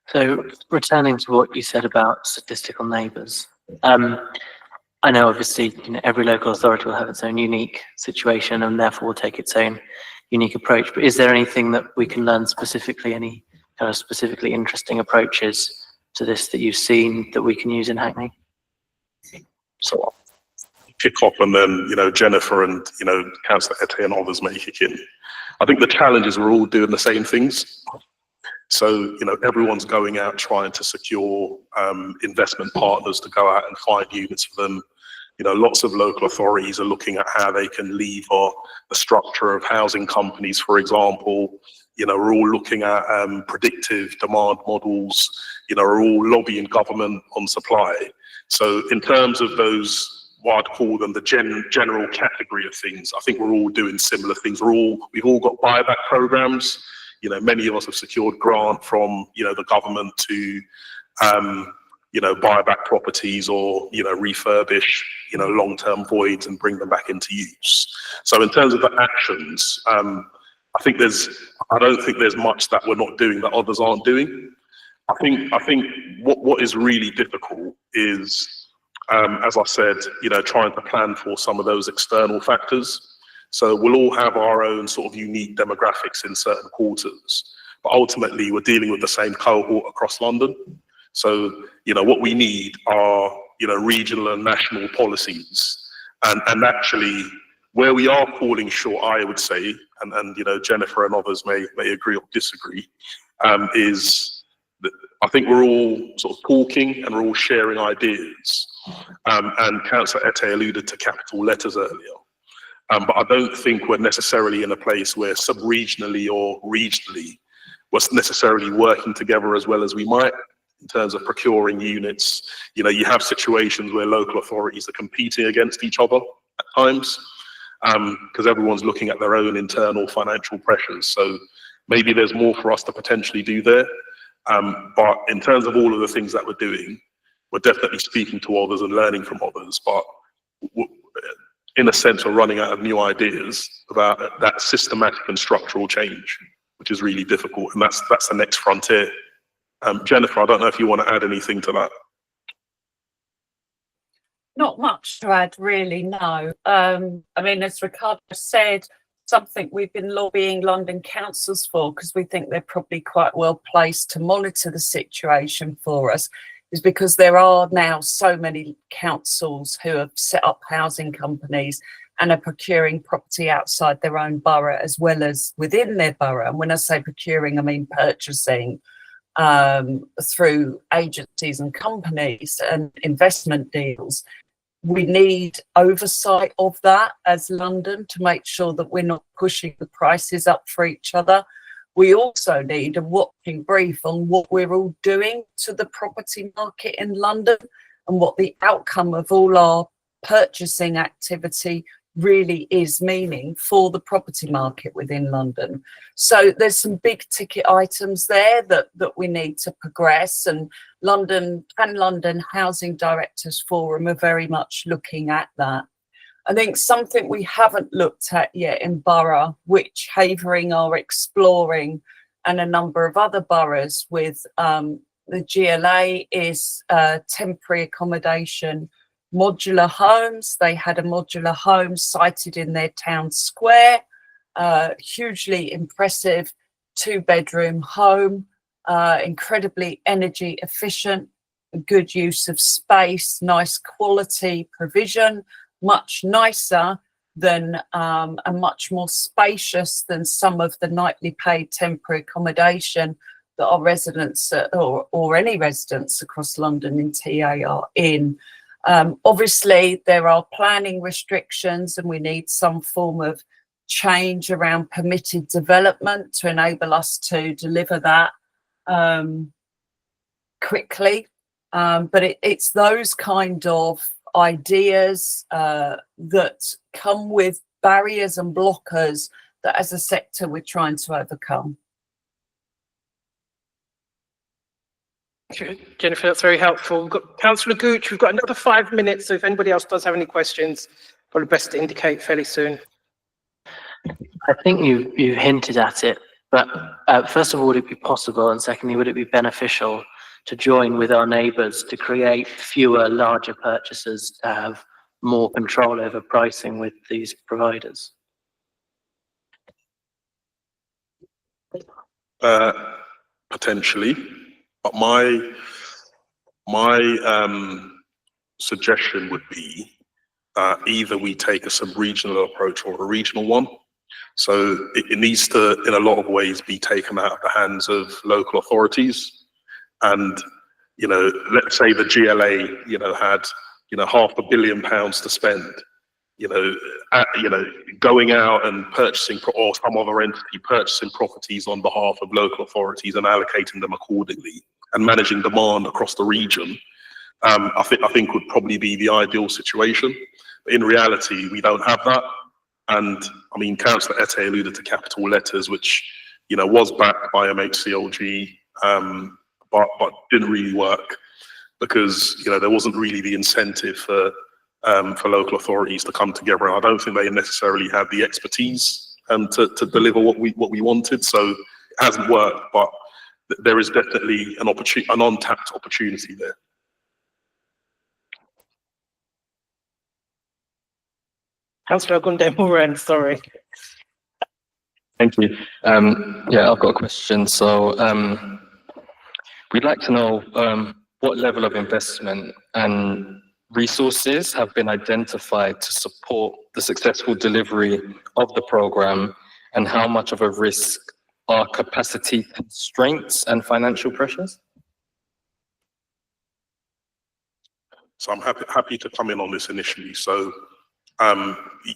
So returning to what you said about statistical neighbours, I know obviously every local authority will have its own unique situation and therefore will take its own unique approach. But is there anything that we can learn specifically, any kind of specifically interesting approaches to this that you've seen that we can use in Hackney? So I'll kick off and then, Jennifer and, Councillor Ette and others may kick in. I think the challenge is we're all doing the same things. So, everyone's going out trying to secure investment partners to go out and find units for them. Lots of local authorities are looking at how they can lever the structure of housing companies, for example. We're all looking at predictive demand models. We're all lobbying government on supply. So in terms of those, what I'd call them the general category of things, I think we're all doing similar things. We've all got buyback programs. Many of us have secured grant from, the government to, buy back properties or, refurbish, long-term voids and bring them back into use. So in terms of the actions, I don't think there's much that we're not doing that others aren't doing. I think what is really difficult is, as I said, trying to plan for some of those external factors. So we'll all have our own sort of unique demographics in certain quarters, but ultimately we're dealing with the same cohort across London. So, what we need are, regional and national policies. And actually, where we are falling short, I would say, and Jennifer and others may agree or disagree, is that I think we're all sort of talking and we're all sharing ideas. And Councillor Ette alluded to capital letters earlier. But I don't think we're necessarily in a place where sub-regionally or regionally we're necessarily working together as well as we might in terms of procuring units. You have situations where local authorities are competing against each other at times because everyone's looking at their own internal financial pressures. So maybe there's more for us to potentially do there. But in terms of all of the things that we're doing, we're definitely speaking to others and learning from others. But in a sense, we're running out of new ideas about that systematic and structural change, which is really difficult. And that's the next frontier. Jennifer, I don't know if you want to add anything to that. Not much to add, really, no. As Ricardo said, something we've been lobbying London councils for, because we think they're probably quite well placed to monitor the situation for us, is because there are now so many councils who have set up housing companies and are procuring property outside their own borough as well as within their borough. And when I say procuring, I mean purchasing through agencies and companies and investment deals. We need oversight of that as London to make sure that we're not pushing the prices up for each other. We also need a watching brief on what we're all doing to the property market in London and what the outcome of all our purchasing activity really is meaning for the property market within London. So there's some big ticket items there that we need to progress, and London Housing Directors Forum are very much looking at that. I think something we haven't looked at yet in borough, which Havering are exploring, and a number of other boroughs with the GLA, is temporary accommodation modular homes. They had a modular home sited in their town square, hugely impressive 2-bedroom home, incredibly energy efficient, good use of space, nice quality provision, much nicer than and much more spacious than some of the nightly paid temporary accommodation that our residents or any residents across London in TA are in. Obviously, there are planning restrictions and we need some form of change around permitted development to enable us to deliver that quickly. But it's those kind of ideas that come with barriers and blockers that as a sector we're trying to overcome. Jennifer, that's very helpful. We've got Councillor Gooch, we've got another 5 minutes, so if anybody else does have any questions, probably best to indicate fairly soon. I think you hinted at it, But first of all, would it be possible, and secondly, would it be beneficial to join with our neighbours to create fewer, larger purchases to have more control over pricing with these providers? Potentially, but my suggestion would be either we take a sub-regional approach or a regional one. So it needs to, in a lot of ways, be taken out of the hands of local authorities. And, you know, let's say the GLA, you know, had, you know, £500 million to spend, going out and purchasing, or some other entity purchasing properties on behalf of local authorities and allocating them accordingly and managing demand across the region. I think would probably be the ideal situation. But in reality, we don't have that. And I mean, Councillor Ette alluded to capital letters, which, you know, was backed by MHCLG, but didn't really work because, you know, there wasn't really the incentive for local authorities to come together. And I don't think they necessarily had the expertise to deliver what we wanted. So it hasn't worked, but there is definitely an untapped opportunity there. Councillor Ogundemoran, sorry. Thank you. Yeah, I've got a question. So we'd like to know what level of investment and resources have been identified to support the successful delivery of the programme, and how much of a risk are capacity constraints and financial pressures? So I'm happy to come in on this initially. So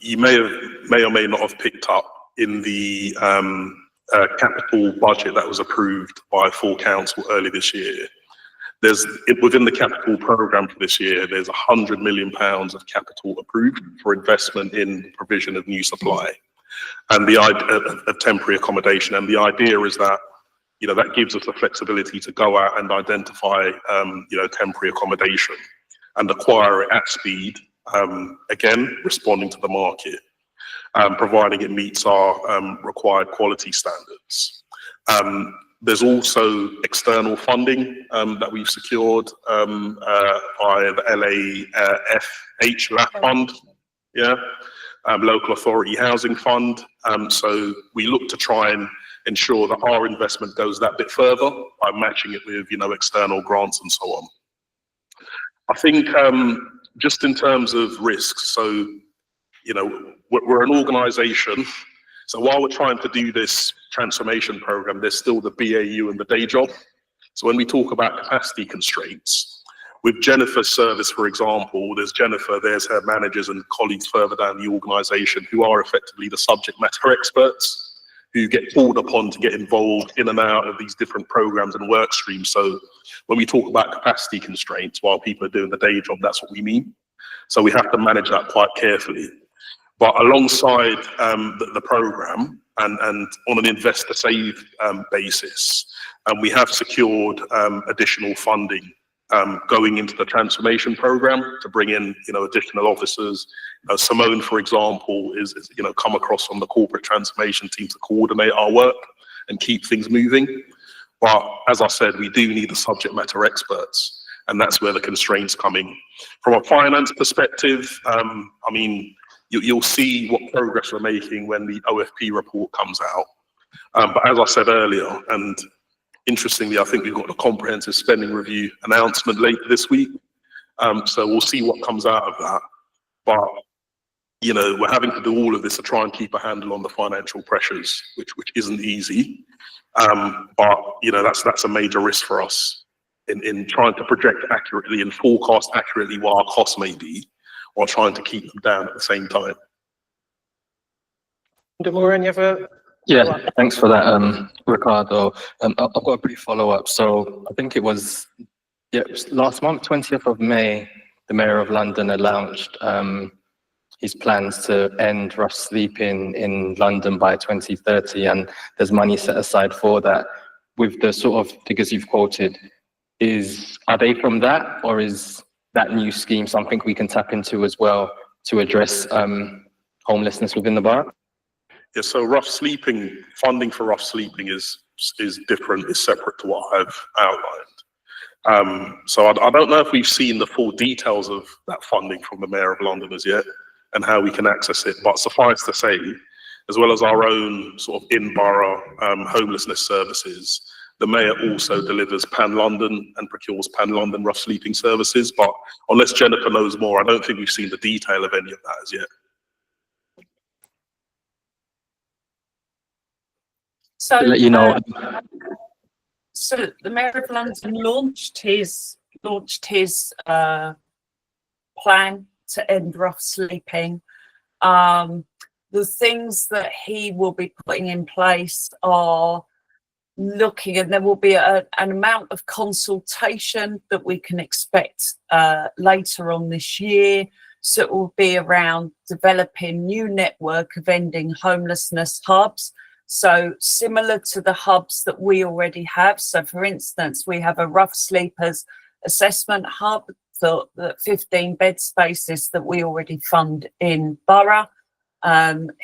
you may or may not have picked up in the capital budget that was approved by full council early this year. Within the capital programme for this year, there's £100 million of capital approved for investment in the provision of new supply and the idea of temporary accommodation. And the idea is that, you know, that gives us the flexibility to go out and identify, temporary accommodation and acquire it at speed. Again, responding to the market, providing it meets our required quality standards. There's also external funding that we've secured via the LAF fund, local authority housing fund. So we look to try and ensure that our investment goes that bit further by matching it with, you know, external grants and so on. I think just in terms of risks, so, you know, we're an organisation. So while we're trying to do this transformation program, there's still the BAU and the day job. So when we talk about capacity constraints, with Jennifer's service, for example, there's Jennifer, there's her managers and colleagues further down the organisation who are effectively the subject matter experts who get called upon to get involved in and out of these different programs and work streams. So when we talk about capacity constraints while people are doing the day job, that's what we mean. So we have to manage that quite carefully. But alongside the programme and on an investor save basis, we have secured additional funding going into the transformation programme to bring in, you know, additional officers. Simone, for example, is you know, come across from the corporate transformation team to coordinate our work and keep things moving. But as I said, we do need the subject matter experts, and that's where the constraints come in. From a finance perspective, I mean, you'll see what progress we're making when the OFP report comes out. But as I said earlier, and interestingly, I think we've got a comprehensive spending review announcement later this week. So we'll see what comes out of that. But, you know, we're having to do all of this to try and keep a handle on the financial pressures, which isn't easy. But, you know, that's a major risk for us in trying to project accurately and forecast accurately what our costs may be, while trying to keep them down at the same time. Demoran, you have a... Yeah, thanks for that, Ricardo. I've got a brief follow-up. So I think it was last month, 20th of May, the Mayor of London had launched his plans to end rough sleeping in London by 2030, and there's money set aside for that. With the sort of figures you've quoted, are they from that, or is that new scheme something we can tap into as well to address homelessness within the borough? Yeah, so rough sleeping, funding for rough sleeping is different, is separate to what I've outlined. So I don't know if we've seen the full details of that funding from the Mayor of London as yet and how we can access it, but suffice to say, as well as our own sort of in-borough homelessness services, the Mayor also delivers Pan-London and procures Pan-London rough sleeping services, but unless Jennifer knows more, I don't think we've seen the detail of any of that as yet. So, To let you know, so the Mayor of London launched his plan to end rough sleeping. The things that he will be putting in place are looking, and there will be an amount of consultation that we can expect later on this year. So it will be around developing new network of ending homelessness hubs. So similar to the hubs that we already have. So for instance, we have a rough sleepers assessment hub for the 15 bed spaces that we already fund in Borough.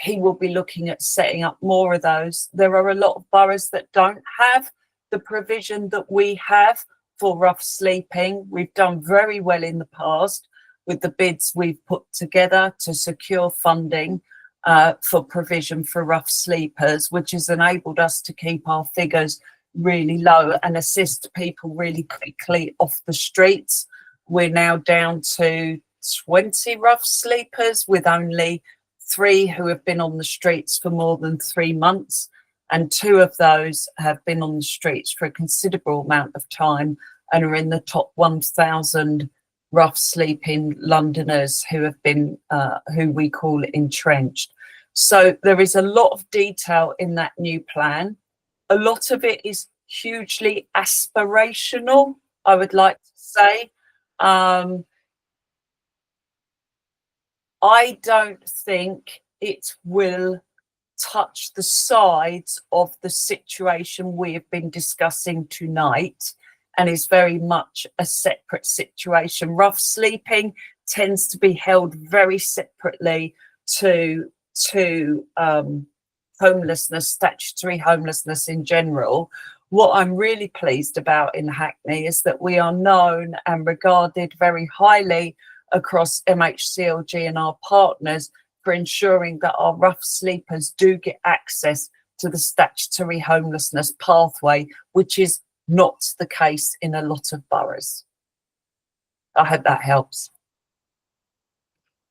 He will be looking at setting up more of those. There are a lot of boroughs that don't have the provision that we have for rough sleeping. We've done very well in the past with the bids we've put together to secure funding for provision for rough sleepers, which has enabled us to keep our figures really low and assist people really quickly off the streets. We're now down to 20 rough sleepers with only 3 who have been on the streets for more than 3 months, and 2 of those have been on the streets for a considerable amount of time and are in the top 1,000 rough sleeping Londoners who have been, who we call entrenched. So there is a lot of detail in that new plan. A lot of it is hugely aspirational, I would like to say. I don't think it will touch the sides of the situation we have been discussing tonight, and is very much a separate situation. Rough sleeping tends to be held very separately to homelessness, statutory homelessness in general. What I'm really pleased about in Hackney is that we are known and regarded very highly across MHCLG and our partners for ensuring that our rough sleepers do get access to the statutory homelessness pathway, which is not the case in a lot of boroughs. I hope that helps.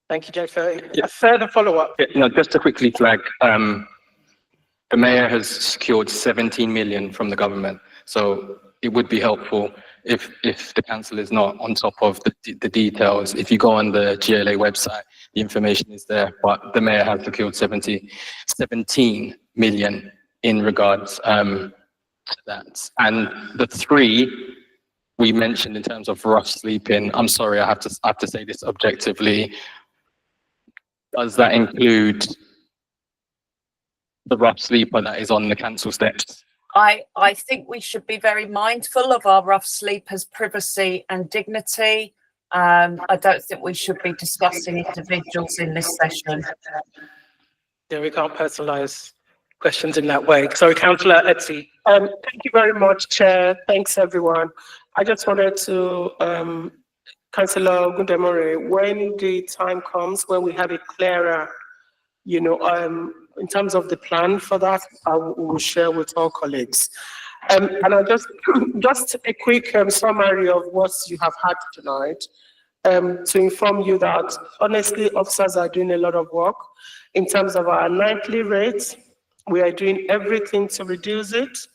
Thank you, Jennifer. A further follow-up. Yeah, just to quickly flag, the Mayor has secured 17 million from the government. So it would be helpful if the council is not on top of the details. If you go on the GLA website, the information is there, but the Mayor has secured 17 million in regards to that. And the 3 we mentioned in terms of rough sleeping, I'm sorry, I have to say this objectively. Does that include the rough sleeper that is on the council steps? I think we should be very mindful of our rough sleepers' privacy and dignity. I don't think we should be discussing individuals in this session. Yeah, we can't personalise questions in that way. Sorry, Councillor Etsy. Thank you very much, Chair. Thanks, everyone. I just wanted to, Councillor Gundemore, when the time comes, when we have a clearer, in terms of the plan for that, I will share with all colleagues. And I just a quick summary of what you have had tonight, to inform you that honestly, officers are doing a lot of work in terms of our nightly rates. We are doing everything to reduce it.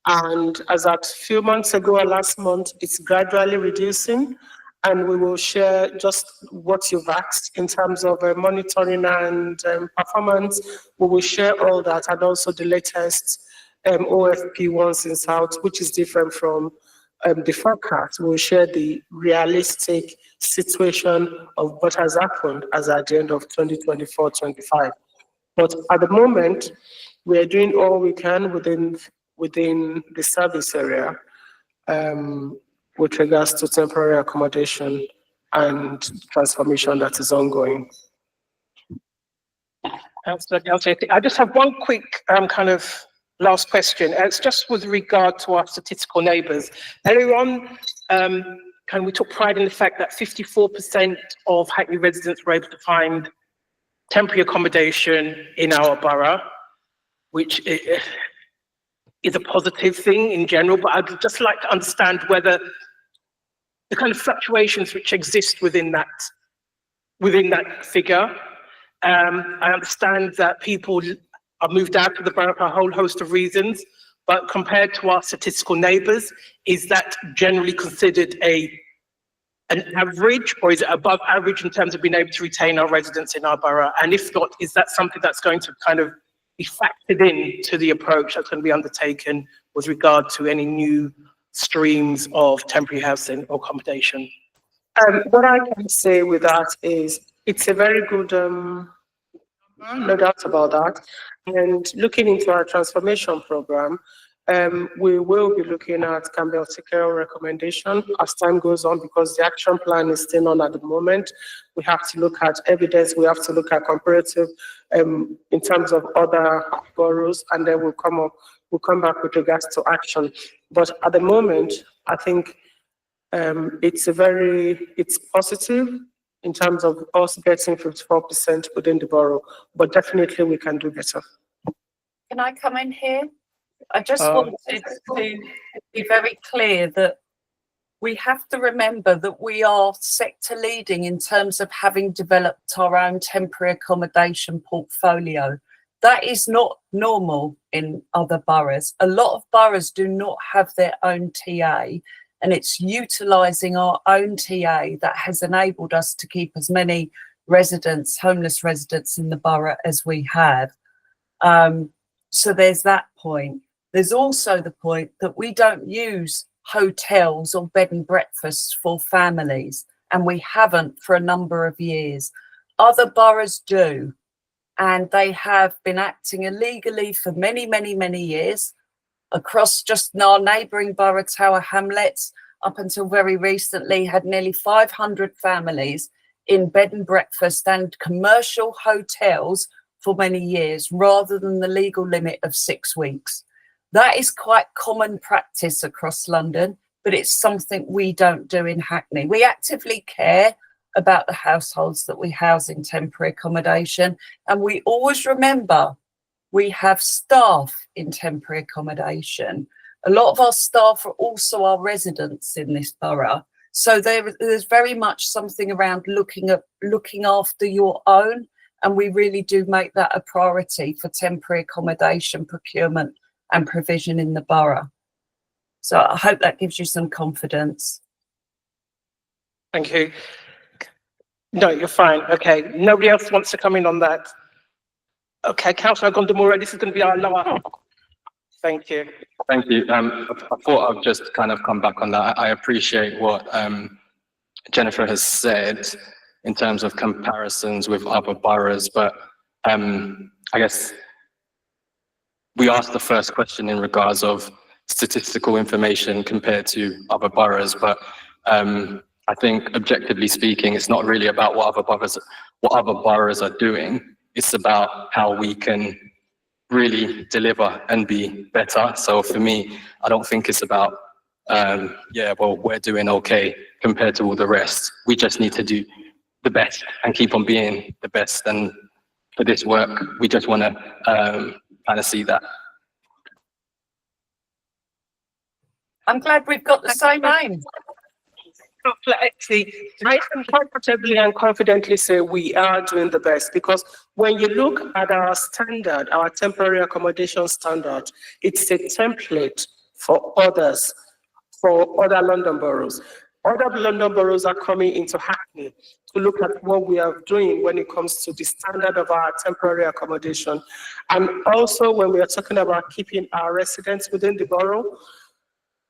And as at a few months ago or last month, it's gradually reducing. And we will share just what you've asked in terms of monitoring and performance. We will share all that, and also the latest OFP ones in South, which is different from the forecast. We'll share the realistic situation of what has happened as at the end of 2024-25. But at the moment, we are doing all we can within the service area with regards to temporary accommodation and transformation that is ongoing. Councillor Delta, I just have one quick kind of last question. It's just with regard to our statistical neighbours. Earlier on, can we took pride in the fact that 54% of Hackney residents were able to find temporary accommodation in our borough, which is a positive thing in general, but I'd just like to understand whether the kind of fluctuations which exist within that figure. I understand that people are moved out of the borough for a whole host of reasons, but compared to our statistical neighbours, is that generally considered an average, or is it above average in terms of being able to retain our residents in our borough? And if not, is that something that's going to kind of be factored in to the approach that's going to be undertaken with regard to any new streams of temporary housing or accommodation? What I can say with that is it's a very good, no doubt about that. And looking into our transformation program, we will be looking at Campbell Tickell recommendation as time goes on, because the action plan is still on at the moment. We have to look at evidence, we have to look at comparative in terms of other boroughs, and then we'll come back with regards to action. But at the moment, I think it's positive in terms of us getting 54% within the borough, but definitely we can do better. Can I come in here? I just wanted to be very clear that we have to remember that we are sector leading in terms of having developed our own temporary accommodation portfolio. That is not normal in other boroughs. A lot of boroughs do not have their own TA, and it's utilising our own TA that has enabled us to keep as many residents, homeless residents in the borough as we have. So there's that point. There's also the point that we don't use hotels or bed and breakfasts for families, and we haven't for a number of years. Other boroughs do, and they have been acting illegally for many, many, many years across just our neighbouring borough, Tower Hamlets, up until very recently, had nearly 500 families in bed and breakfast and commercial hotels for many years, rather than the legal limit of 6 weeks. That is quite common practice across London, but it's something we don't do in Hackney. We actively care about the households that we house in temporary accommodation, and we always remember we have staff in temporary accommodation. A lot of our staff are also our residents in this borough. So there's very much something around looking after your own, and we really do make that a priority for temporary accommodation procurement and provision in the borough. So I hope that gives you some confidence. Thank you. No, you're fine. Okay, nobody else wants to come in on that. Okay, Councillor Gondomura, this is going to be our last. Thank you. Thank you. I thought I'd just kind of come back on that. I appreciate what Jennifer has said in terms of comparisons with other boroughs, but I guess we asked the first question in regards of statistical information compared to other boroughs, but I think objectively speaking, it's not really about what other boroughs are doing. It's about how we can really deliver and be better. So for me, I don't think it's about, well, we're doing okay compared to all the rest. We just need to do the best and keep on being the best. And for this work, we just want to kind of see that. I'm glad we've got the same aim. Actually, I can comfortably and confidently say we are doing the best, because when you look at our standard, our temporary accommodation standard, it's a template for others, for other London boroughs. Other London boroughs are coming into Hackney to look at what we are doing when it comes to the standard of our temporary accommodation. And also when we are talking about keeping our residents within the borough,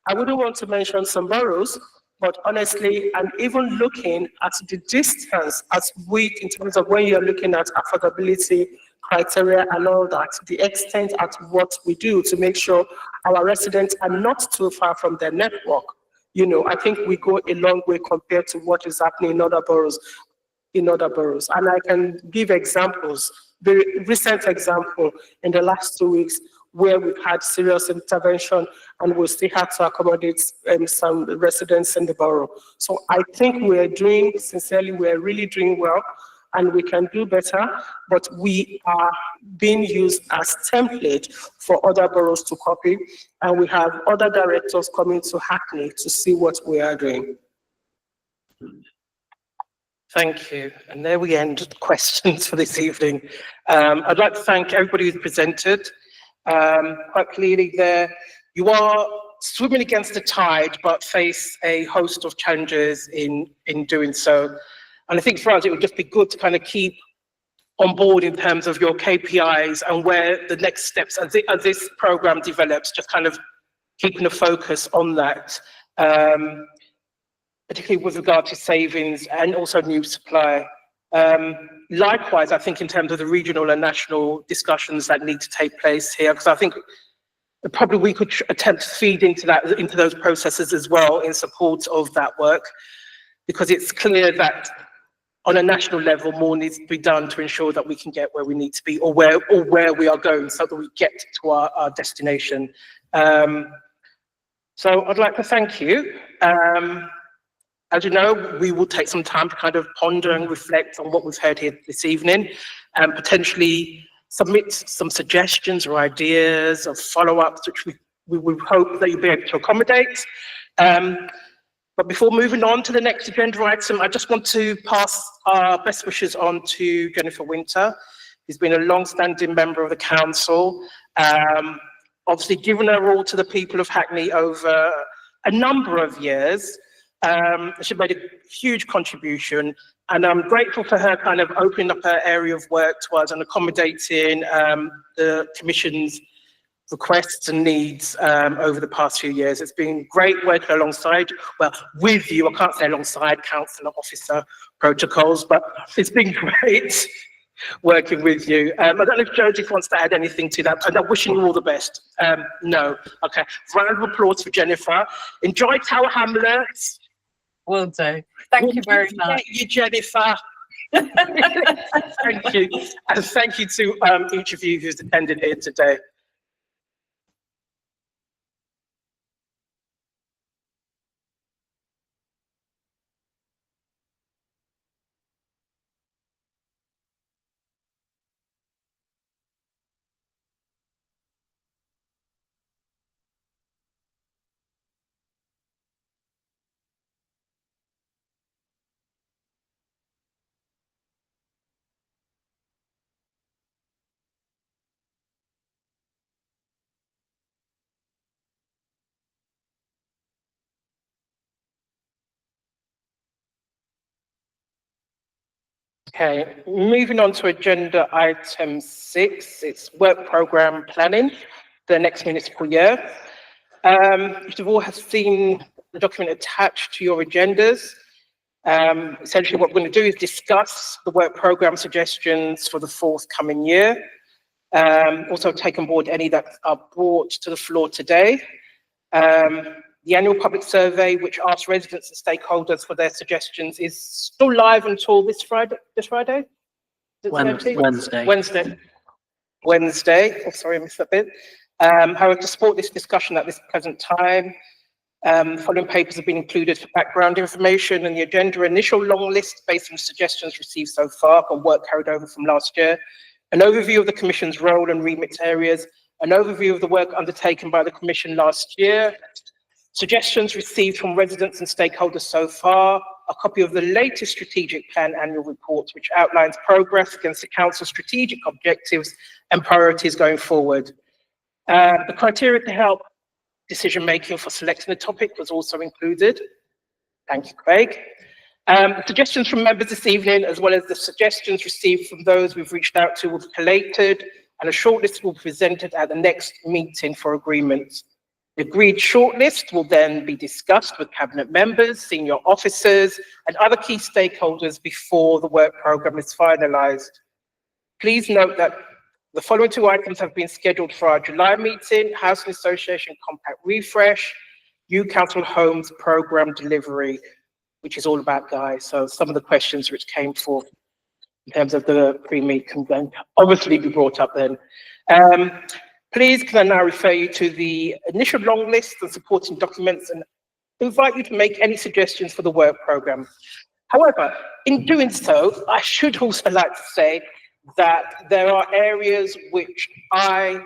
I wouldn't want to mention some boroughs, but honestly, I'm even looking at the distance in terms of when you're looking at affordability criteria and all that, the extent at what we do to make sure our residents are not too far from their network. You know, I think we go a long way compared to what is happening in other boroughs. And I can give examples the recent example in the last 2 weeks where we've had serious intervention and we still had to accommodate some residents in the borough. So I think we're doing, sincerely, we're really doing well and we can do better, but we are being used as template for other boroughs to copy. And we have other directors coming to Hackney to see what we are doing. Thank you. And there we end questions for this evening. I'd like to thank everybody who's presented. Quite clearly there, you are swimming against the tide, but face a host of challenges in doing so. And I think for us, it would just be good to kind of keep on board in terms of your KPIs and where the next steps as this program develops, just kind of keeping a focus on that. Particularly with regard to savings and also new supply. Likewise, I think in terms of the regional and national discussions that need to take place here, because I think probably we could attempt to feed into those processes as well in support of that work, because it's clear that on a national level, more needs to be done to ensure that we can get where we need to be or where we are going so that we get to our destination. So I'd like to thank you. As you know, we will take some time to kind of ponder and reflect on what we've heard here this evening and potentially submit some suggestions or ideas or follow-ups, which we would hope that you'll be able to accommodate. But before moving on to the next agenda item, I just want to pass our best wishes on to Jennifer Winter, who's been a long-standing member of the council, obviously given her role to the people of Hackney over a number of years. She made a huge contribution, and I'm grateful for her kind of opening up her area of work to us and accommodating the Commission's requests and needs over the past few years. It's been great working alongside, well, with you. I can't say alongside council officer protocols, but it's been great working with you. I don't know if Joseph wants to add anything to that, and I'm wishing you all the best. No, okay. Round of applause for Jennifer. Enjoy Tower Hamlets. Will do. Thank you very much. You, Jennifer. Thank you. And thank you to each of you who's attended here today. Okay, moving on to agenda item 6, it's work programme planning, the next municipal year. You've all have seen the document attached to your agendas. Essentially what we're going to do is discuss the work programme suggestions for the forthcoming year. Also take on board any that are brought to the floor today. The annual public survey, which asks residents and stakeholders for their suggestions, is still live until this Friday? Wednesday. Wednesday. Oh, sorry, I missed that bit. However, to support this discussion at this present time, following papers have been included for background information and the agenda initial long list based on suggestions received so far and work carried over from last year, an overview of the Commission's role and remit areas, an overview of the work undertaken by the Commission last year, suggestions received from residents and stakeholders so far, a copy of the latest strategic plan annual report, which outlines progress against the council's strategic objectives and priorities going forward. The criteria to help decision-making for selecting a topic was also included. Thank you, Craig. Suggestions from members this evening, as well as the suggestions received from those we've reached out to, will be collated, and a shortlist will be presented at the next meeting for agreement. The agreed shortlist will then be discussed with cabinet members, senior officers, and other key stakeholders before the work programme is finalised. Please note that the following 2 items have been scheduled for our July meeting: Housing Association Compact Refresh, New Council Homes Programme Delivery, which is all about guys. So some of the questions which came forth in terms of the pre-meet can then obviously be brought up then. Please can I now refer you to the initial long list and supporting documents and invite you to make any suggestions for the work programme. However, in doing so, I should also like to say that there are areas which I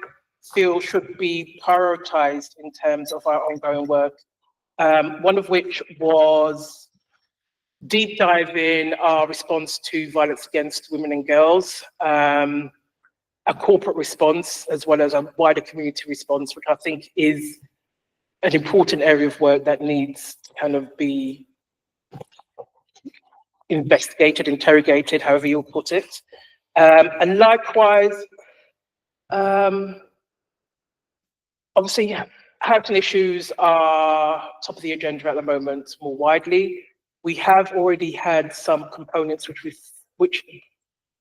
feel should be prioritised in terms of our ongoing work. One of which was deep dive in our response to violence against women and girls, a corporate response, as well as a wider community response, which I think is an important area of work that needs to kind of be investigated, interrogated, however you'll put it. And likewise, obviously, housing issues are top of the agenda at the moment more widely. We have already had some components which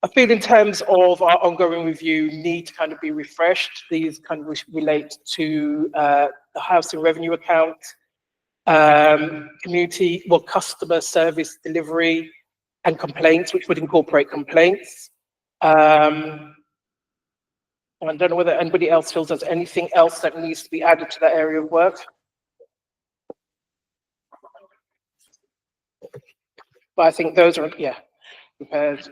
I feel in terms of our ongoing review need to kind of be refreshed. These kind of relate to the housing revenue account, customer service delivery and complaints, which would incorporate complaints. I don't know whether anybody else feels there's anything else that needs to be added to that area of work. But I think those are, yeah, prepared.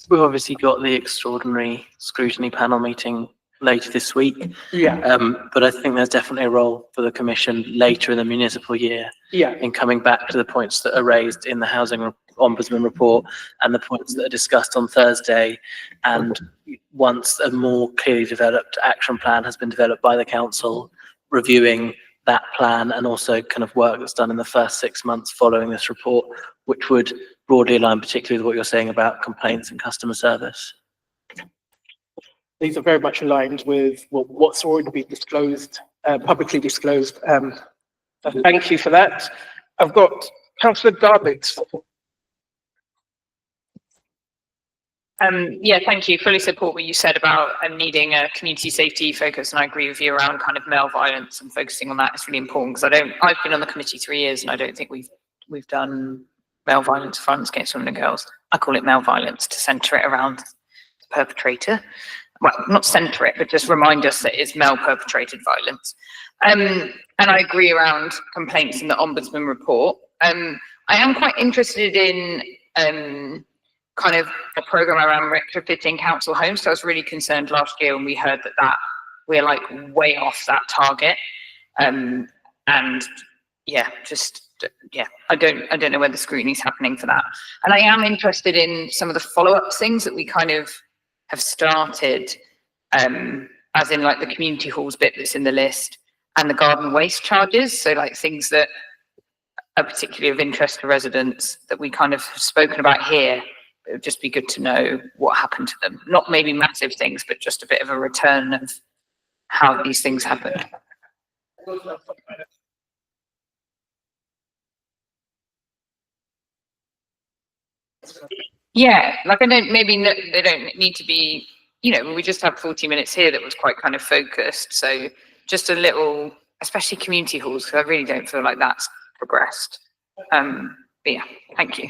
We've obviously got the extraordinary scrutiny panel meeting later this week. Yeah. But I think there's definitely a role for the Commission later in the municipal year in coming back to the points that are raised in the Housing Ombudsman report and the points that are discussed on Thursday. And once a more clearly developed action plan has been developed by the Council, reviewing that plan and also kind of work that's done in the first 6 months following this report, which would broadly align particularly with what you're saying about complaints and customer service. These are very much aligned with what's already been disclosed, publicly disclosed. So thank you for that. I've got Councillor Garbett. Yeah, thank you. Fully support what you said about needing a community safety focus, and I agree with you around kind of male violence and focusing on that is really important because I've been on the committee 3 years and I don't think we've done male violence, violence against women and girls. I call it male violence to centre it around the perpetrator. Well, not centre it, but just remind us that it's male perpetrated violence. And I agree around complaints in the Ombudsman report. I am quite interested in kind of a programme around retrofitting council homes. So I was really concerned last year when we heard that we're like way off that target. And yeah, I don't know where the scrutiny is happening for that. And I am interested in some of the follow-up things that we kind of have started, as in like the community halls bit that's in the list and the garden waste charges. So like things that are particularly of interest to residents that we kind of have spoken about here. It would just be good to know what happened to them. Not maybe massive things, but just a bit of a return of how these things happened. Yeah, like they don't need to be, we just have 40 minutes here that was quite kind of focused. So just a little, especially community halls, because I really don't feel like that's progressed. But yeah, thank you.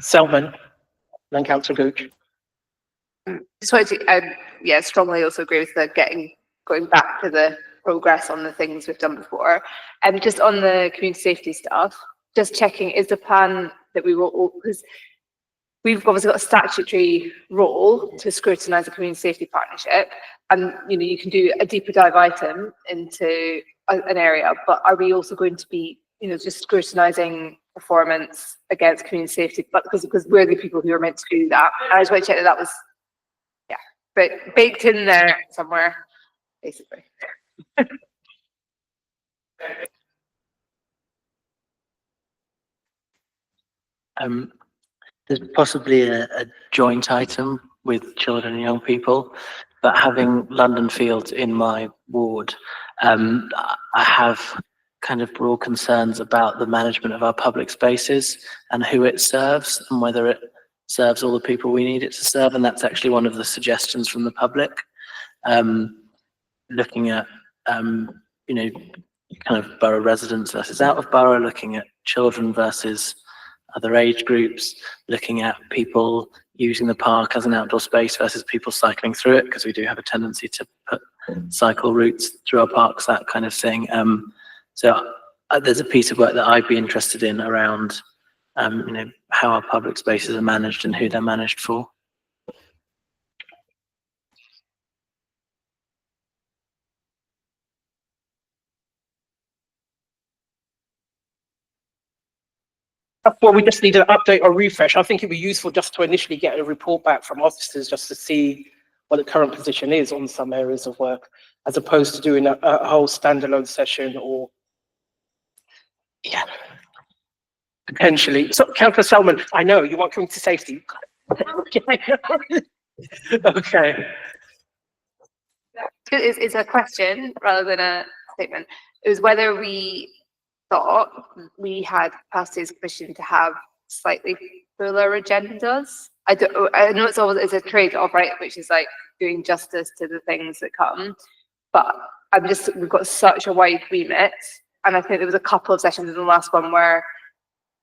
Selman, then Councillor Gooch. Just wanted to, strongly also agree with the going back to the progress on the things we've done before. And just on the community safety stuff, just checking, is the plan that we will, because we've obviously got a statutory role to scrutinise a community safety partnership, and you can do a deeper dive item into an area, but are we also going to be just scrutinising performance against community safety, but because we're the people who are meant to do that? And I just want to check that was but baked in there somewhere, basically. There's possibly a joint item with children and young people, but having London Fields in my ward, I have kind of broad concerns about the management of our public spaces and who it serves and whether it serves all the people we need it to serve. And that's actually one of the suggestions from the public, looking at, kind of borough residents versus out of borough, looking at children versus other age groups, looking at people using the park as an outdoor space versus people cycling through it, because we do have a tendency to put cycle routes through our parks, that kind of thing. So there's a piece of work that I'd be interested in around, how our public spaces are managed and who they're managed for. Well, we just need an update or refresh. I think it'd be useful just to initially get a report back from officers just to see what the current position is on some areas of work, as opposed to doing a whole standalone session or, yeah, potentially. So, Councillor Selman, I know you want community safety. Okay. It's a question rather than a statement. It was whether we thought we had capacity as a commission to have slightly fuller agendas. I know it's a trade-off, right, which is like doing justice to the things that come, but we've got such a wide remit, and I think there was a couple of sessions in the last one where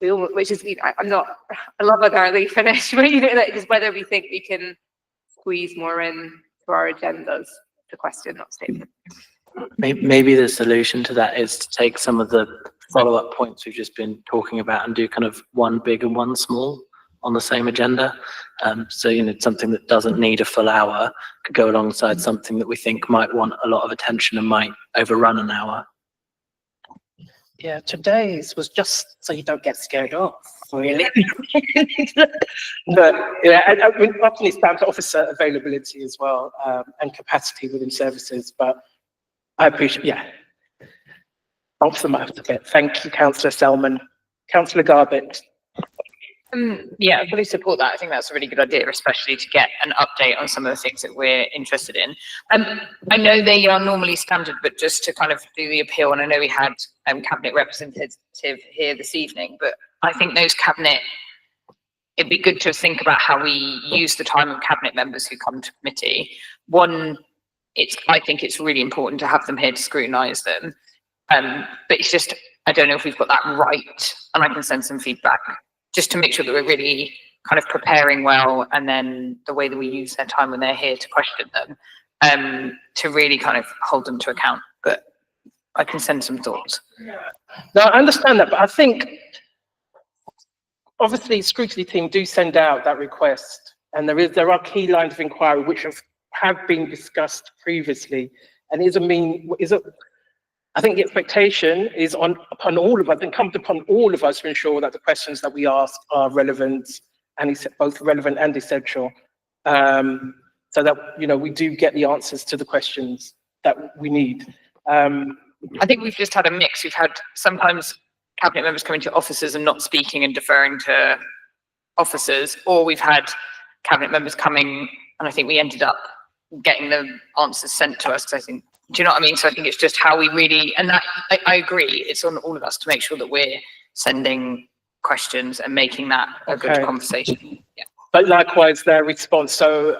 I love an early finish, but like just whether we think we can squeeze more in to our agendas. The question, not statement. Maybe the solution to that is to take some of the follow-up points we've just been talking about and do kind of one big and one small on the same agenda. So, something that doesn't need a full hour could go alongside something that we think might want a lot of attention and might overrun an hour. Yeah, today's was just so you don't get scared off, really. But yeah, and often it's down to officer availability as well, and capacity within services. But I appreciate, yeah, off them out a bit. Thank you, Councillor Selman. Councillor Garbett. Yeah, I fully support that. I think that's a really good idea, especially to get an update on some of the things that we're interested in. I know they are normally standard, but just to kind of do the appeal, and I know we had cabinet representative here this evening, but I think those cabinet, it'd be good to think about how we use the time of cabinet members who come to committee. One, I think it's really important to have them here to scrutinise them, but it's just, I don't know if we've got that right, and I can send some feedback, just to make sure that we're really kind of preparing well, and then the way that we use their time when they're here to question them, to really kind of hold them to account. But I can send some thoughts. No, I understand that, but I think obviously scrutiny team do send out that request, and there are key lines of inquiry which have been discussed previously, and I think the expectation is upon all of us, and comes upon all of us to ensure that the questions that we ask are relevant, and both relevant and essential, so that we do get the answers to the questions that we need. I think we've just had a mix. We've had sometimes cabinet members coming to officers and not speaking and deferring to officers, or we've had cabinet members coming, and I think we ended up getting the answers sent to us. I think. Do you know what I mean? So I think it's just how we really, and that I agree, it's on all of us to make sure that we're sending questions and making that a good conversation. Yeah. But likewise, their response. So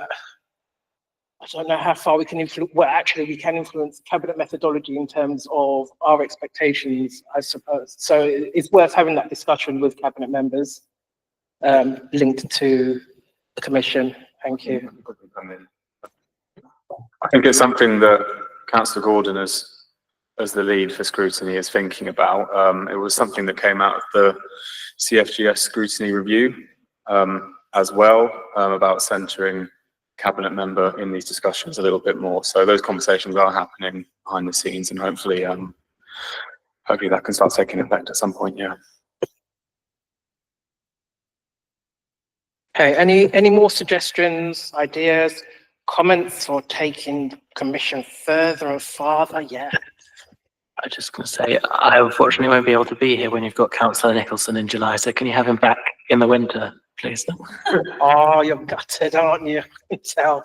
I don't know how far we can influence. Well, actually, we can influence cabinet methodology in terms of our expectations, I suppose. So it's worth having that discussion with cabinet members, linked to the commission. Thank you. I think it's something that Councillor Gordon, as the lead for scrutiny, is thinking about. It was something that came out of the CFGS scrutiny review as well, about centering cabinet member in these discussions a little bit more. So those conversations are happening behind the scenes, and hopefully that can start taking effect at some point. Yeah. Okay. Any more suggestions, ideas, comments, or taking commission further and farther? Yeah. I was just going to say, I unfortunately won't be able to be here when you've got Councillor Nicholson in July, so can you have him back in the winter, please? Oh, you're gutted, aren't you? I can tell.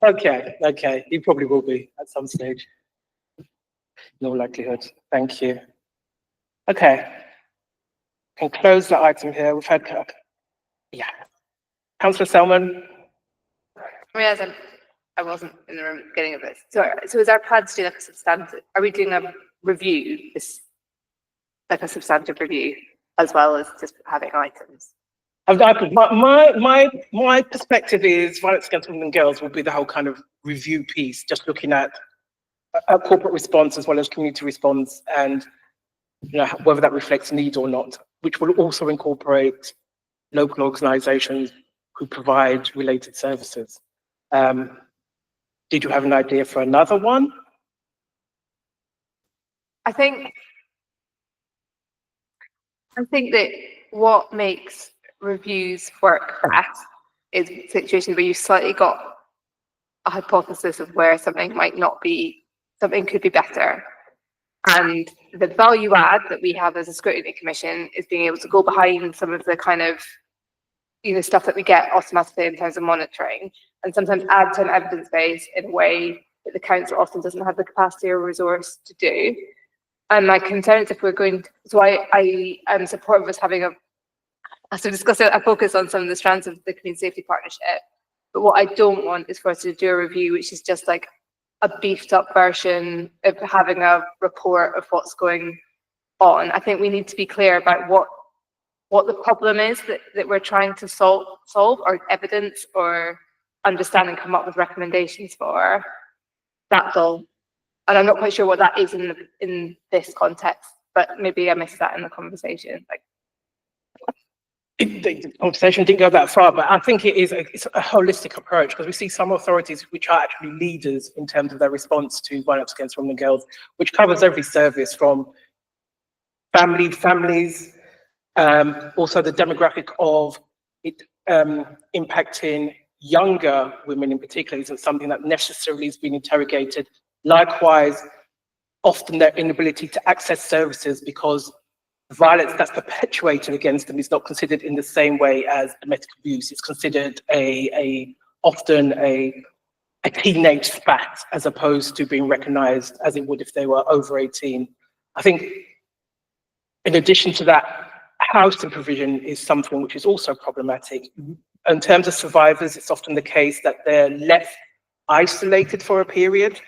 Okay, he probably will be at some stage. No likelihood. Thank you. Okay. Can close the item here. We've had, Councillor Selman. I wasn't in the room at the beginning of this. So is our plan to do like a substantive? Are we doing a review this, like a substantive review, as well as just having items. My perspective is violence against women and girls will be the whole kind of review piece, just looking at a corporate response as well as community response, and whether that reflects need or not, which will also incorporate local organisations who provide related services. Did you have an idea for another one? I think that what makes reviews work best is situations where you've slightly got a hypothesis of where something might not be, something could be better. And the value add that we have as a scrutiny commission is being able to go behind some of the kind of, stuff that we get automatically in terms of monitoring, and sometimes add to an evidence base in a way that the council often doesn't have the capacity or resource to do. And my concern is if we're going to, so I am supportive of us having as we discussed, a focus on some of the strands of the community safety partnership. But what I don't want is for us to do a review which is just like a beefed up version of having a report of what's going on. I think we need to be clear about what the problem is that we're trying to solve, or evidence, or understand and come up with recommendations for. That's all. And I'm not quite sure what that is in this context, but maybe I missed that in the conversation. The conversation didn't go that far, but I think it's a holistic approach, because we see some authorities which are actually leaders in terms of their response to violence against women and girls, which covers every service from families, also the demographic of it impacting younger women in particular isn't something that necessarily has been interrogated. Likewise, often their inability to access services because violence that's perpetuated against them is not considered in the same way as domestic abuse. It's considered often a teenage spat, as opposed to being recognised as it would if they were over 18. I think in addition to that, housing provision is something which is also problematic. In terms of survivors, it's often the case that they're left isolated for a period,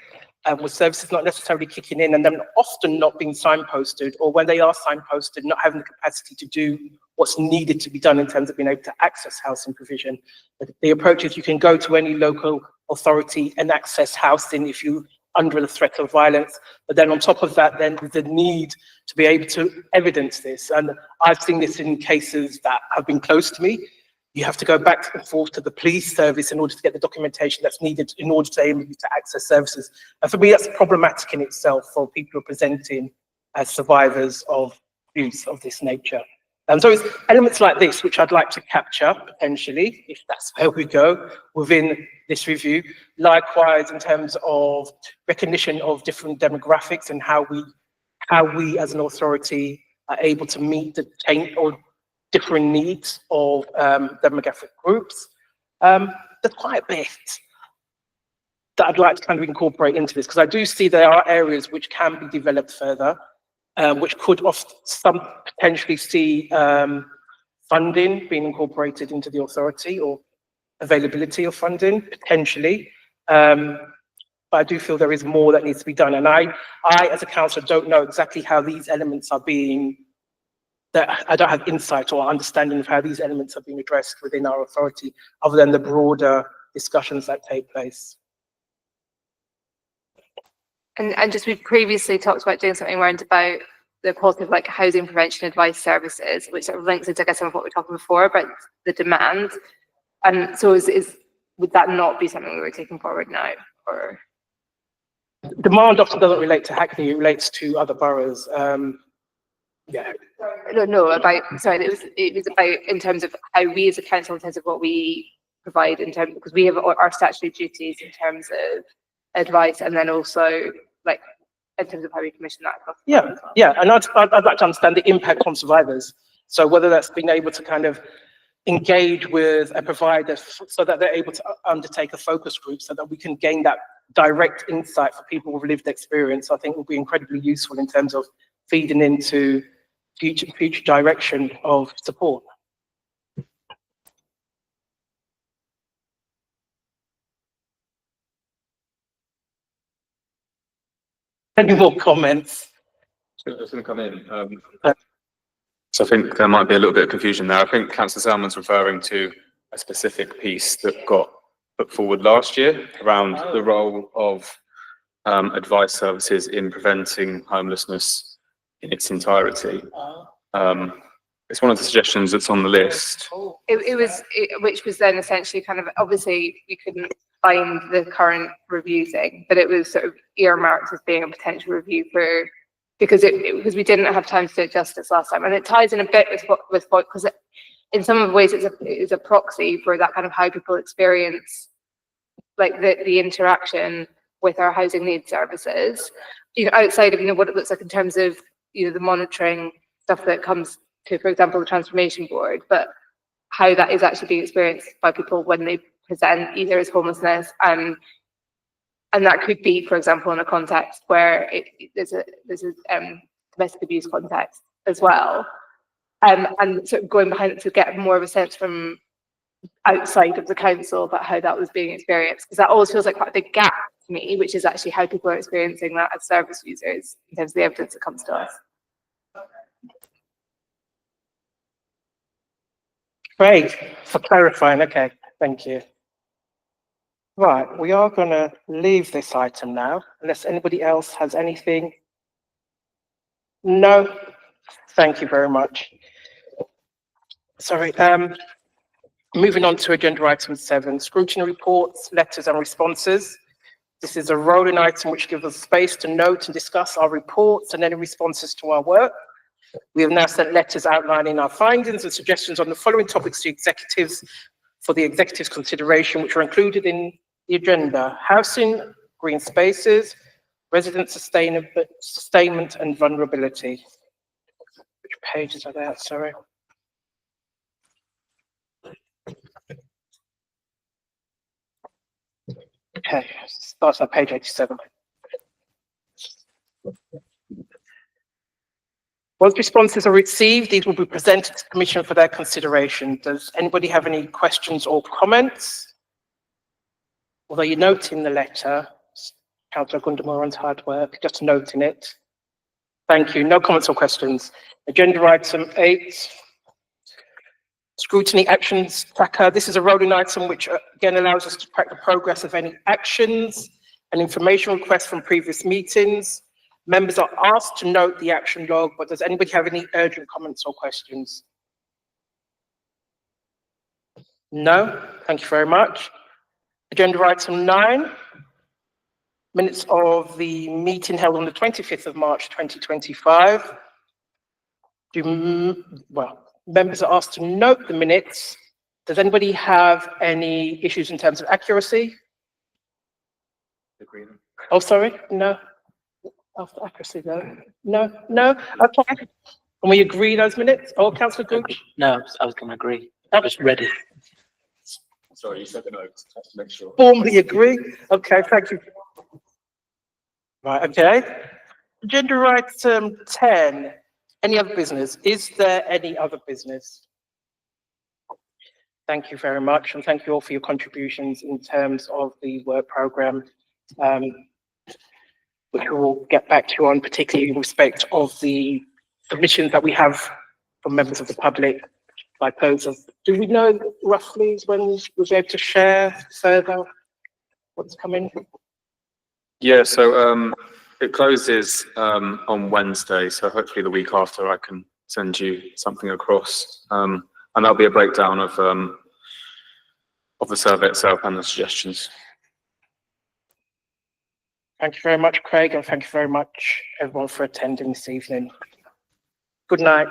with services not necessarily kicking in, and then often not being signposted, or when they are signposted, not having the capacity to do what's needed to be done in terms of being able to access housing provision. But the approach is you can go to any local authority and access housing if you're under the threat of violence, but then on top of that, then the need to be able to evidence this. And I've seen this in cases that have been close to me. You have to go back and forth to the police service in order to get the documentation that's needed in order to enable you to access services. And for me, that's problematic in itself for people who are presenting as survivors of abuse of this nature. And so it's elements like this which I'd like to capture potentially, if that's where we go, within this review. Likewise, in terms of recognition of different demographics and how we as an authority are able to meet the change or different needs of demographic groups. There's quite a bit that I'd like to kind of incorporate into this, because I do see there are areas which can be developed further, which could potentially see funding being incorporated into the authority, or availability of funding, potentially. But I do feel there is more that needs to be done. And I as a councillor, don't know exactly how these elements are being, that I don't have insight or understanding of how these elements are being addressed within our authority, other than the broader discussions that take place. And just, we've previously talked about doing something around about the quality of like housing prevention advice services, which sort of links into, I guess, some of what we were talking before about the demand. And so would that not be something we were taking forward now, or? Demand often doesn't relate to Hackney, it relates to other boroughs. Yeah. No, it was about in terms of how we as a council, in terms of what we provide in terms, because we have our statutory duties in terms of advice, and then also like in terms of how we commission that across. Yeah, and I'd like to understand the impact on survivors. So whether that's being able to kind of engage with a provider so that they're able to undertake a focus group, so that we can gain that direct insight for people with lived experience, I think will be incredibly useful in terms of feeding into future direction of support. Any more comments? Just going to come in. So I think there might be a little bit of confusion there. I think Councillor Salmon's referring to a specific piece that got put forward last year around the role of advice services in preventing homelessness in its entirety. It's one of the suggestions that's on the list. Which was then essentially kind of, obviously you couldn't find the current review thing, but it was sort of earmarked as being a potential review for, because we didn't have time to do it justice last time, and it ties in a bit with what because in some ways it's a proxy for that kind of how people experience like the interaction with our housing needs services, outside of what it looks like in terms of the monitoring stuff that comes to, for example, the transformation board, but how that is actually being experienced by people when they present either as homelessness, and that could be, for example, in a context where there's a domestic abuse context as well, and sort of going behind it to get more of a sense from outside of the council about how that was being experienced, because that always feels like quite a big gap to me, which is actually how people are experiencing that as service users in terms of the evidence that comes to us. Great, for clarifying. Okay, thank you. Right, we are going to leave this item now, unless anybody else has anything. No, thank you very much. Sorry, moving on to agenda item 7, scrutiny reports, letters and responses. This is a rolling item which gives us space to note and discuss our reports and any responses to our work. We have now sent letters outlining our findings and suggestions on the following topics to executives for the executive's consideration, which are included in the agenda: housing, green spaces, resident sustainment and vulnerability. Which pages are there? Sorry. Okay, starts on page 87. Once responses are received, these will be presented to the Commission for their consideration. Does anybody have any questions or comments? Although you note in the letter, Councillor Gundamoran's hard work, just noting it. Thank you. No comments or questions. Agenda item 8, scrutiny actions tracker. This is a rolling item which again allows us to track the progress of any actions and information requests from previous meetings. Members are asked to note the action log, but does anybody have any urgent comments or questions? No, thank you very much. Agenda item 9, minutes of the meeting held on the 25th of March 2025. Members are asked to note the minutes. Does anybody have any issues in terms of accuracy? Agreement. Oh, sorry, no. After accuracy, though. No, okay. Can we agree those minutes? Oh, Councillor Gooch? No, I was going to agree. I was ready. Sorry, you said the notes. I have to make sure. Formally agree? Okay, thank you. Right, okay. Agenda item 10, any other business? Is there any other business? Thank you very much, and thank you all for your contributions in terms of the work programme, which we'll get back to on, particularly in respect of the submissions that we have from members of the public, like those of, do we know roughly when we'll be able to share further what's coming? Yeah, so it closes on Wednesday, so hopefully the week after I can send you something across, and that'll be a breakdown of the survey itself and the suggestions. Thank you very much, Craig, and thank you very much, everyone, for attending this evening. Good night.